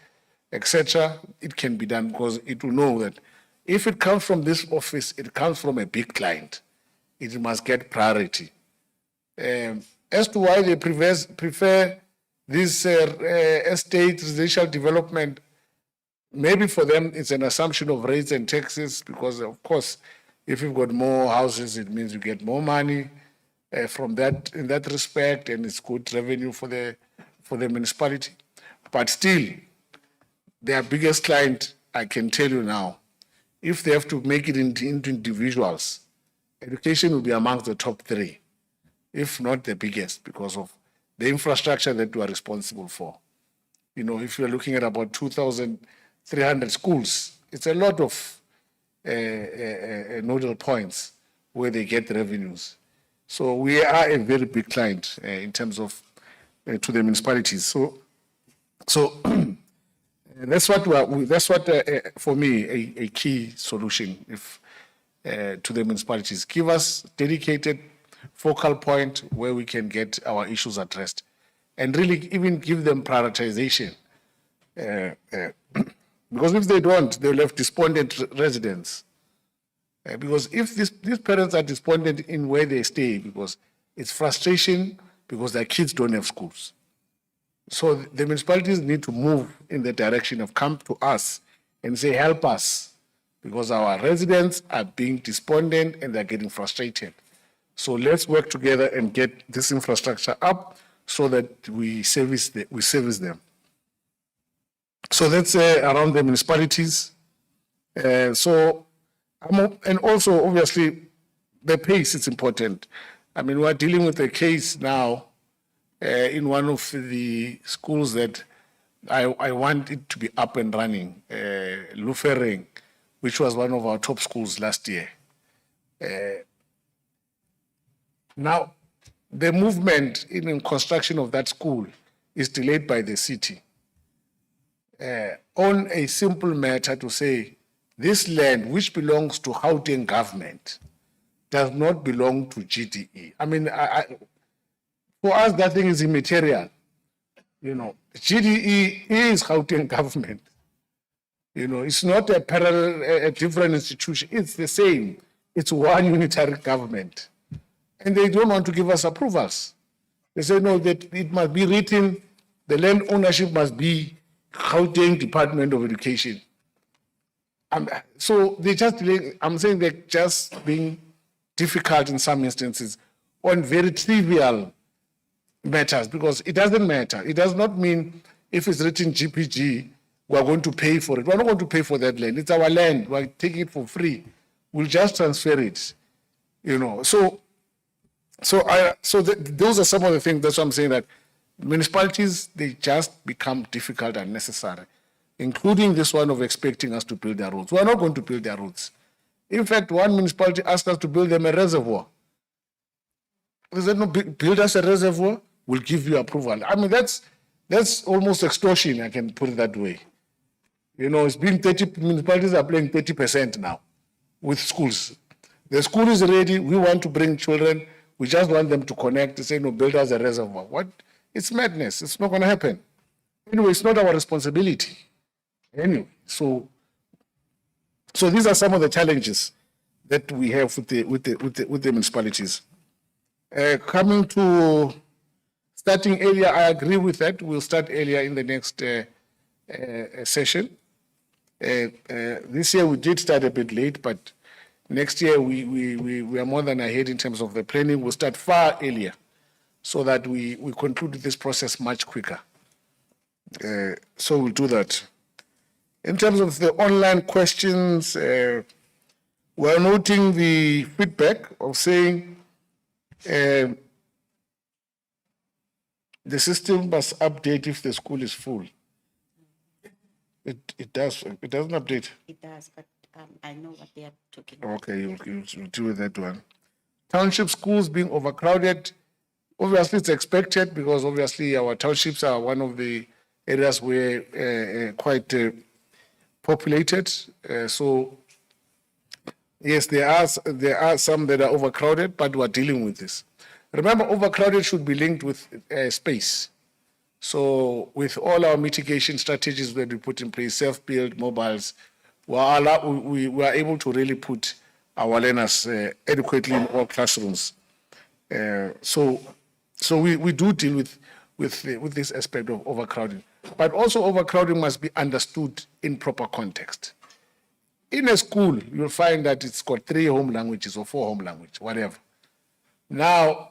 etc., it can be done because it will know that if it comes from this office, it comes from a big client. It must get priority. As to why they prefer this estate residential development, maybe for them it's an assumption of rates and taxes because, of course, if you've got more houses, it means you get more money from that in that respect, and it's good revenue for the municipality. But still, their biggest client, I can tell you now, if they have to make it into individuals, education will be amongst the top 3, if not the biggest, because of the infrastructure that we are responsible for. You know, if you're looking at about 2,300 schools, it's a lot of nodal points where they get revenues. So we are a very big client in terms of to the municipalities. So that's what for me a key solution if to the municipalities. Give us dedicated focal point where we can get our issues addressed, and really even give them prioritization. Because if they don't, they'll have despondent residents. Because if these parents are despondent in where they stay, because it's frustration because their kids don't have schools. So the municipalities need to move in the direction of come to us and say, help us, because our residents are being despondent and they're getting frustrated. So let's work together and get this infrastructure up so that we service them. So that's around the municipalities. And also, obviously, the pace is important. I mean, we're dealing with a case now in one of the schools that I want it to be up and running, Lufereng, which was one of our top schools last year. Now, the movement in construction of that school is delayed by the city. On a simple matter to say, this land, which belongs to Gauteng government, does not belong to GDE. I mean, for us, that thing is immaterial. You know, GDE is Gauteng government. You know, it's not a parallel, a different institution. It's the same. It's one unitary government. And they don't want to give us approvals. They say, no, that it must be written, the land ownership must be Gauteng Department of Education. So they just, I'm saying they're just being difficult in some instances on very trivial matters, because it doesn't matter. It does not mean if it's written GPG, we're going to pay for it. We're not going to pay for that land. It's our land. We're taking it for free. We'll just transfer it, you know. Those are some of the things. That's what I'm saying, that municipalities, they just become difficult and necessary, including this one of expecting us to build their roads. We're not going to build their roads. In fact, one municipality asked us to build them a reservoir. They said, no, build us a reservoir, we'll give you approval. I mean, that's almost extortion, I can put it that way. You know, it's been 30, municipalities are paying 30% now with schools. The school is ready, we want to bring children, we just want them to connect to say, no, build us a reservoir. What? It's madness, it's not gonna happen. Anyway, it's not our responsibility. Anyway, so these are some of the challenges that we have with the municipalities. Coming to starting earlier, I agree with that. We'll start earlier in the next session. This year we did start a bit late, but next year we are more than ahead in terms of the planning. We'll start far earlier so that we conclude this process much quicker. So we'll do that. In terms of the online questions, we're noting the feedback of saying the system must update if the school is full. It does. It doesn't update. It does, but I know what they are talking about. Okay, you'll deal with that one. Township schools being overcrowded. Obviously, it's expected because obviously our townships are one of the areas where quite populated. So yes, there are some that are overcrowded, but we're dealing with this. Remember, overcrowded should be linked with space. So with all our mitigation strategies that we put in place, self-built mobiles, we are able to really put our learners adequately in all classrooms. So we do deal with this aspect of overcrowding. But also overcrowding must be understood in proper context. In a school, you'll find that it's got 3 home languages or 4 home languages, whatever. Now,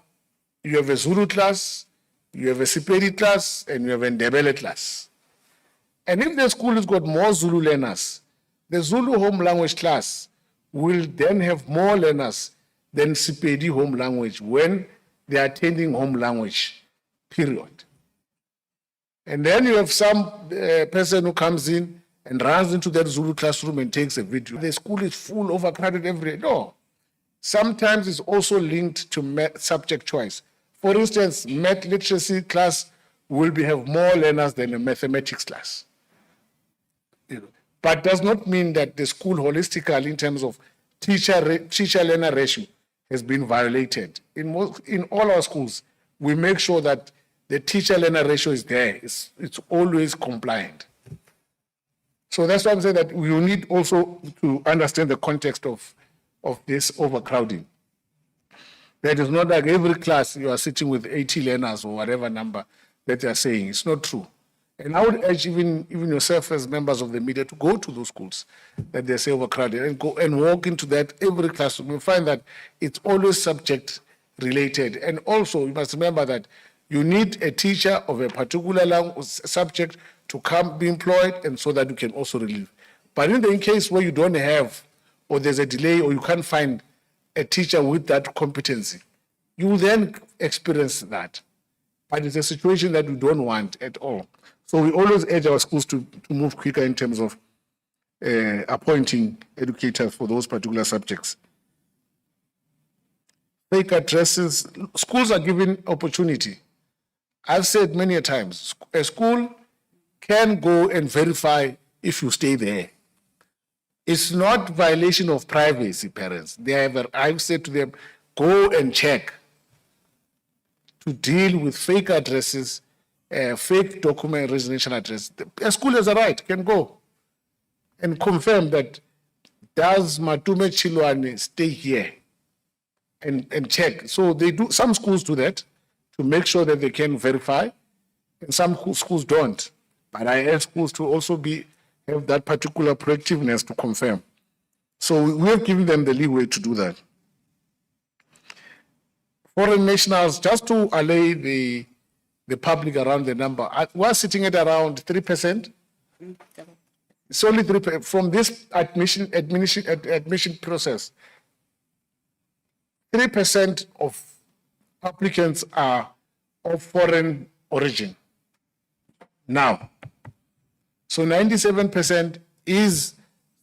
you have a Zulu class, you have a Sepedi class, and you have a Ndebele class. And if the school has got more Zulu learners, the Zulu home language class will then have more learners than Sepedi home language when they are attending home language, period. And then you have some person who comes in and runs into that Zulu classroom and takes a video. The school is full, overcrowded every day. No. Sometimes it's also linked to subject choice. For instance, math literacy class will have more learners than a mathematics class. But does not mean that the school holistically in terms of teacher-learner ratio has been violated. In all our schools, we make sure that the teacher-learner ratio is there. It's always compliant. So that's why I'm saying that we need also to understand the context of this overcrowding. That is not like every class you are sitting with 80 learners or whatever number that they are saying. It's not true. And I would urge even yourself as members of the media to go to those schools that they say overcrowded and go and walk into that every classroom. You'll find that it's always subject related. And also you must remember that you need a teacher of a particular subject to come be employed and so that you can also relieve. But in the case where you don't have, or there's a delay, or you can't find a teacher with that competency, you will then experience that. But it's a situation that we don't want at all. So we always urge our schools to move quicker in terms of appointing educators for those particular subjects. Fake addresses, schools are given opportunity. I've said many a times, a school can go and verify if you stay there. It's not violation of privacy, parents. I've said to them, go and check to deal with fake addresses, fake document residential address. A school has a right, can go and confirm that does Matome Chiloane stay here and check. So they do, some schools do that to make sure that they can verify, and some schools don't. But I urge schools to also have that particular proactiveness to confirm. So we have given them the leeway to do that. Foreign nationals, just to allay the public around the number, we're sitting at around 3%. It's only 3% from this admission process. 3% of applicants are of foreign origin. Now, so 97% is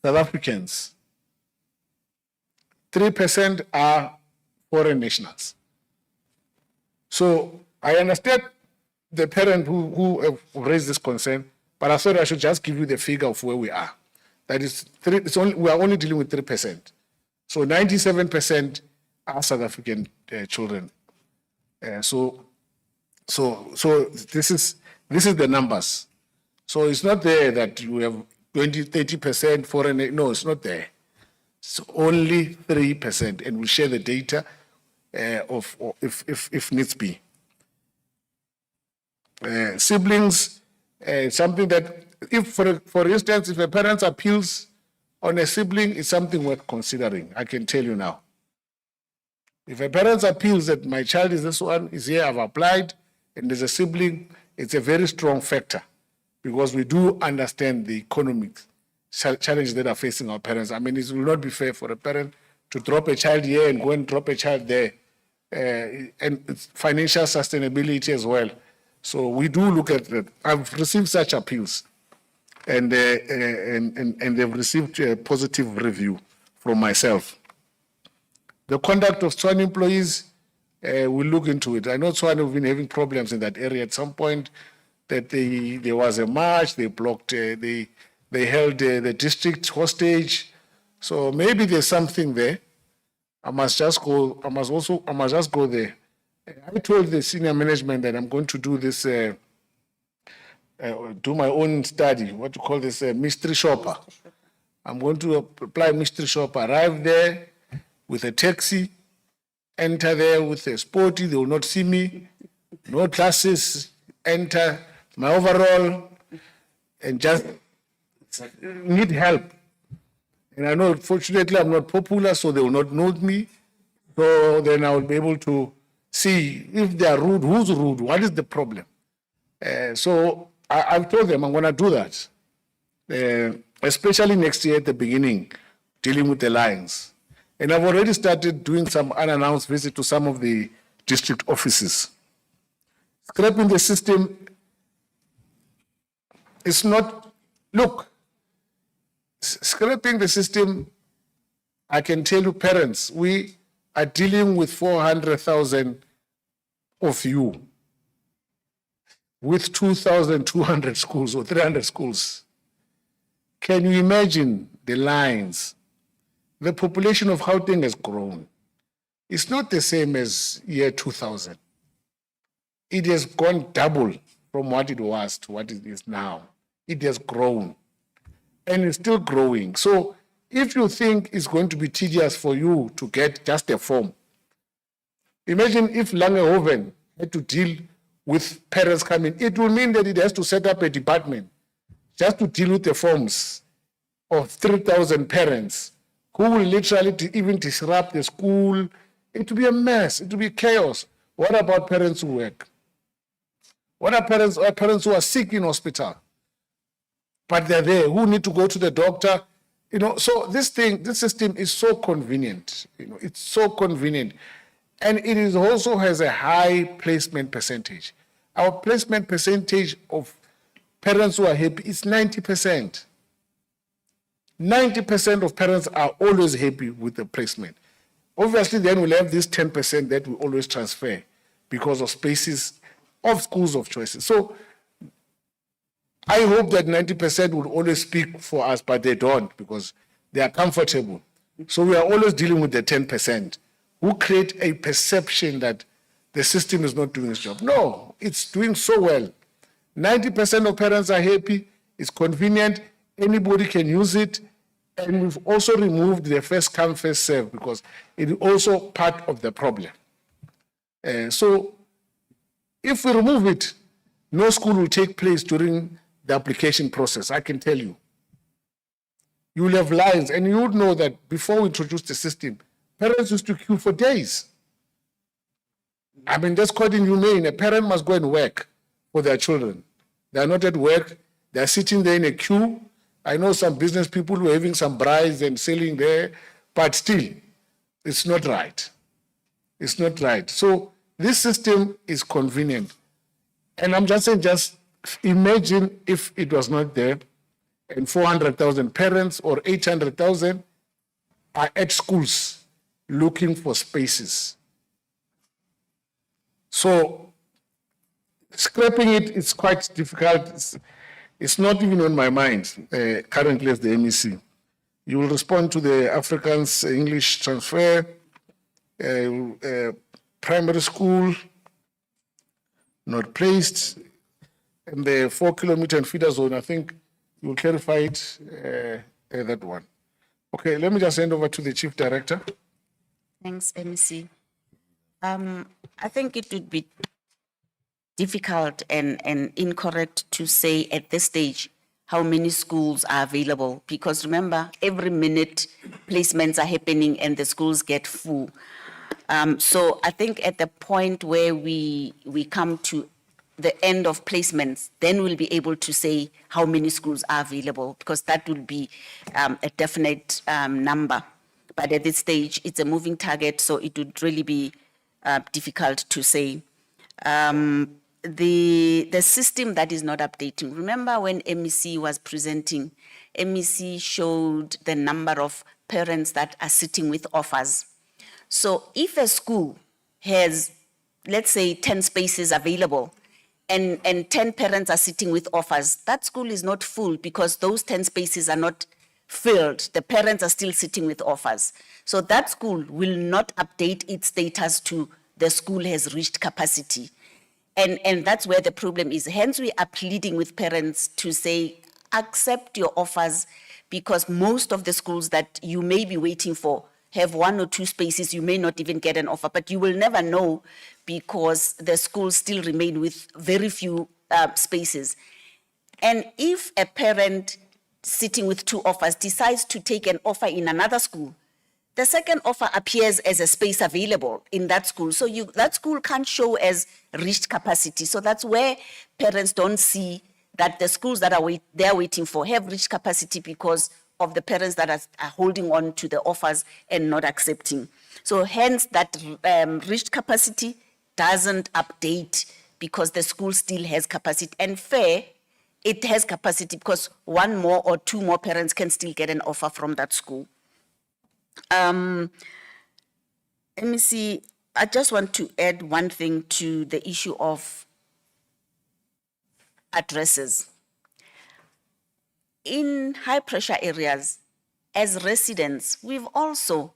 South Africans. 3% are foreign nationals. So I understand the parent who have raised this concern, but I thought I should just give you the figure of where we are. That is, we are only dealing with 3%. So 97% are South African children. So this is the numbers. So it's not there that you have 30% foreign. No, it's not there. It's only 3%, and we'll share the data if needs be. Siblings, something that if, for instance, if a parent appeals on a sibling, it's something worth considering. I can tell you now. If a parent appeals that my child is this one, is here, I've applied, and there's a sibling, it's a very strong factor because we do understand the economic challenges that are facing our parents. I mean, it will not be fair for a parent to drop a child here and go and drop a child there, and it's financial sustainability as well. So we do look at that. I've received such appeals, and they've received a positive review from myself. The conduct of Tshwane employees, we'll look into it. I know Tshwane have been having problems in that area at some point, that there was a march, they blocked, they held the district hostage. So maybe there's something there. I must just go there. I told the senior management that I'm going to do this do my own study, what you call this, mystery shopper. I'm going to apply mystery shopper, arrive there with a taxi, enter there with a sporty, they will not see me, no glasses, enter my overall, and just need help. And I know, fortunately, I'm not popular, so they will not note me. So then I will be able to see if they are rude, who's rude, what is the problem. So I've told them I'm going to do that, especially next year at the beginning, dealing with the lines. And I've already started doing some unannounced visit to some of the district offices. Scrapping the system is not, look, scrapping the system, I can tell you parents, we are dealing with 400,000 of you with 2,200 schools or 300 schools. Can you imagine the lines? The population of Gauteng has grown. It's not the same as year 2000. It has gone double from what it was to what it is now. It has grown and it's still growing. So if you think it's going to be tedious for you to get just a form, imagine if Langehoven had to deal with parents coming. It will mean that it has to set up a department just to deal with the forms of 3,000 parents who will literally even disrupt the school. It will be a mess. It will be chaos. What about parents who work? What are parents who are sick in hospital? But they're there, who need to go to the doctor? You know, so this system is so convenient. You know, it's so convenient. And it is also has a high placement percentage. Our placement percentage of parents who are happy is 90%. 90% of parents are always happy with the placement. Obviously, then we'll have this 10% that we always transfer because of spaces of schools of choices. So I hope that 90% would always speak for us, but they don't because they are comfortable. So we are always dealing with the 10% who create a perception that the system is not doing its job. No, it's doing so well. 90% of parents are happy, it's convenient, anybody can use it, and we've also removed the first come, first serve because it is also part of the problem. So if we remove it, no school will take place during the application process, I can tell you. You will have lines, and you would know that before we introduced the system, parents used to queue for days. I mean, that's quite inhumane. A parent must go and work for their children. They are not at work. They are sitting there in a queue. I know some business people who are having some brides and selling there, but still, it's not right. It's not right. So this system is convenient. And I'm just saying, just imagine if it was not there and 400,000 parents or 800,000 are at schools looking for spaces. So scrapping it is quite difficult. It's not even on my mind currently as the MEC. You will respond to the Afrikaans English transfer, primary school, not placed, and the 4 kilometer and feeder zone, I think you will clarify it, that one. Okay, let me just hand over to the Chief Director. Thanks, MEC. I think it would be difficult and incorrect to say at this stage how many schools are available, because remember, every minute placements are happening and the schools get full. So I think at the point where we come to the end of placements, then we'll be able to say how many schools are available, because that will be a definite number. But at this stage, it's a moving target, so it would really be difficult to say. The system that is not updating. Remember when MEC was presenting, MEC showed the number of parents that are sitting with offers. So if a school has, let's say, 10 spaces available and 10 parents are sitting with offers, that school is not full because those 10 spaces are not filled. The parents are still sitting with offers. So that school will not update its status to the school has reached capacity. And that's where the problem is. Hence, we are pleading with parents to say, accept your offers, because most of the schools that you may be waiting for have 1 or 2 spaces. You may not even get an offer, but you will never know because the schools still remain with very few spaces. And if a parent sitting with 2 offers decides to take an offer in another school, the second offer appears as a space available in that school. So that school can't show as reached capacity. So that's where parents don't see that the schools that they're waiting for have reached capacity because of the parents that are holding on to the offers and not accepting. So hence that reached capacity doesn't update because the school still has capacity. And fair, it has capacity because 1 more or 2 more parents can still get an offer from that school. Let me see. I just want to add one thing to the issue of addresses. In high pressure areas, as residents, we've also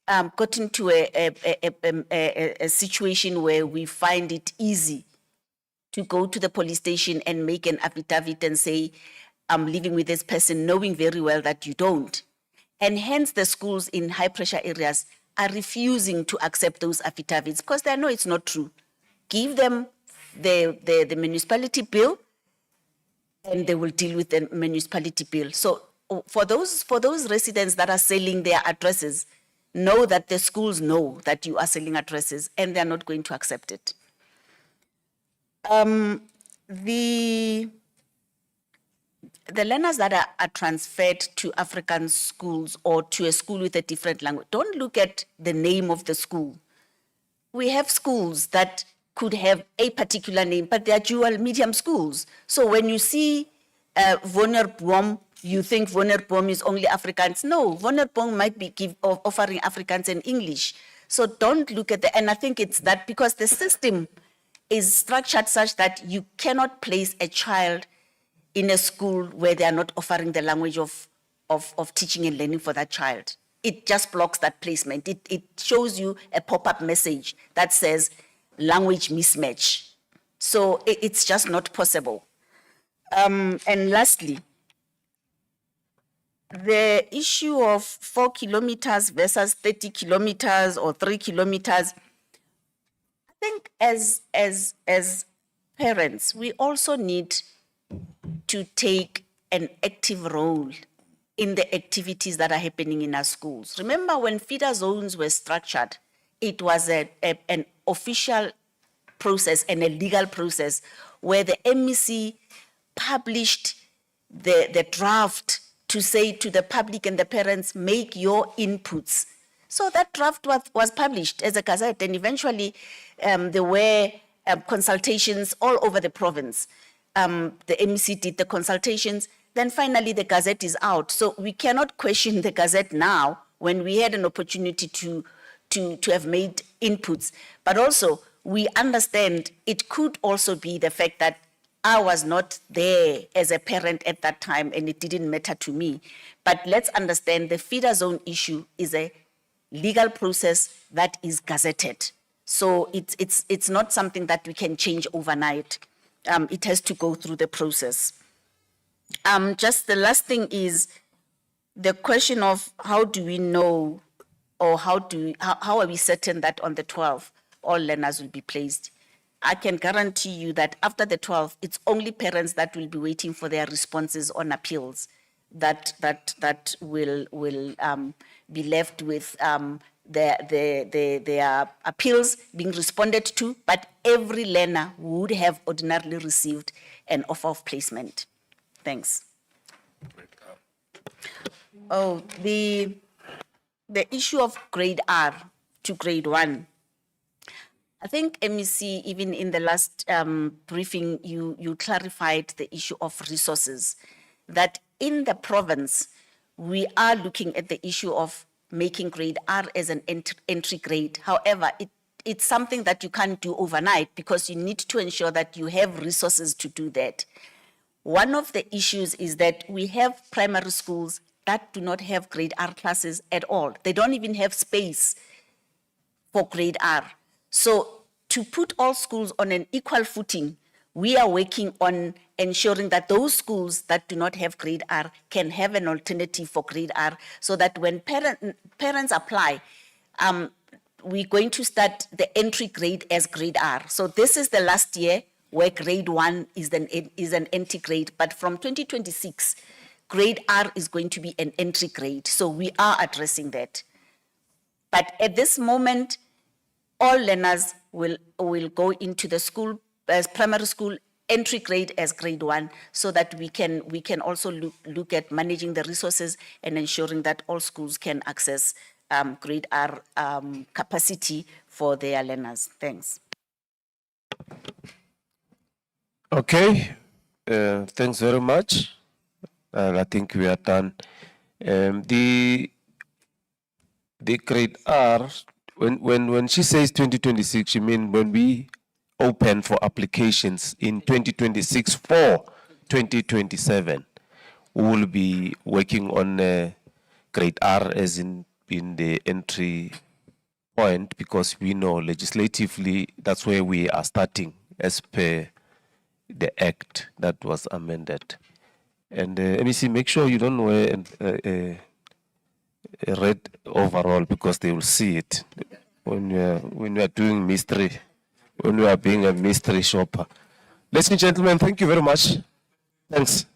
got into a situation where we find it easy to go to the police station and make an affidavit and say, I'm living with this person, knowing very well that you don't. And hence the schools in high pressure areas are refusing to accept those affidavits because they know it's not true. Give them the municipality bill and they will deal with the municipality bill. So for those residents that are selling their addresses, know that the schools know that you are selling addresses and they're not going to accept it. The learners that are transferred to African schools or to a school with a different language, don't look at the name of the school. We have schools that could have a particular name, but they are dual medium schools. So when you see Wonderboom, you think Wonderboom is only Afrikaans. No, Wonderboom might be offering Afrikaans and English. So don't look at and I think it's that because the system is structured such that you cannot place a child in a school where they are not offering the language of teaching and learning for that child. It just blocks that placement. It shows you a pop-up message that says language mismatch. So it's just not possible. And lastly, the issue of 4 kilometers versus 30 kilometers or 3 kilometers, I think as parents, we also need to take an active role in the activities that are happening in our schools. Remember when feeder zones were structured, it was an official process and a legal process where the MEC published the draft to say to the public and the parents, make your inputs. So that draft was published as a gazette, and eventually there were consultations all over the province. The MEC did the consultations, then finally the gazette is out. So we cannot question the gazette now when we had an opportunity to have made inputs. But also we understand it could also be the fact that I was not there as a parent at that time and it didn't matter to me. But let's understand the feeder zone issue is a legal process that is gazetted. So it's not something that we can change overnight. It has to go through the process. Just the last thing is the question of how do we know or how are we certain that on the 12th all learners will be placed? I can guarantee you that after the 12th, it's only parents that will be waiting for their responses on appeals that will be left with their appeals being responded to, but every learner would have ordinarily received an offer of placement. Thanks. Oh, the issue of grade R to grade 1. I think MEC, even in the last briefing, you clarified the issue of resources, that in the province, we are looking at the issue of making grade R as an entry grade. However, it's something that you can't do overnight because you need to ensure that you have resources to do that. One of the issues is that we have primary schools that do not have grade R classes at all. They don't even have space for grade R. So to put all schools on an equal footing, we are working on ensuring that those schools that do not have grade R can have an alternative for grade R, so that when parents apply, we're going to start the entry grade as grade R. So this is the last year where grade 1 is an entry grade, but from 2026, grade R is going to be an entry grade. So we are addressing that. But at this moment, all learners will go into the school, as primary school, entry grade as grade 1, so that we can also look at managing the resources and ensuring that all schools can access grade R capacity for their learners. Thanks. Okay, thanks very much. I think we are done. The grade R, when she says 2026, she means when we open for applications in 2026 for 2027, we will be working on grade R as in the entry point, because we know legislatively that's where we are starting as per the act that was amended. And MEC, make sure you don't wear a red overall, because they will see it when you are doing mystery, when you are being a mystery shopper. Ladies and gentlemen, thank you very much. Thanks.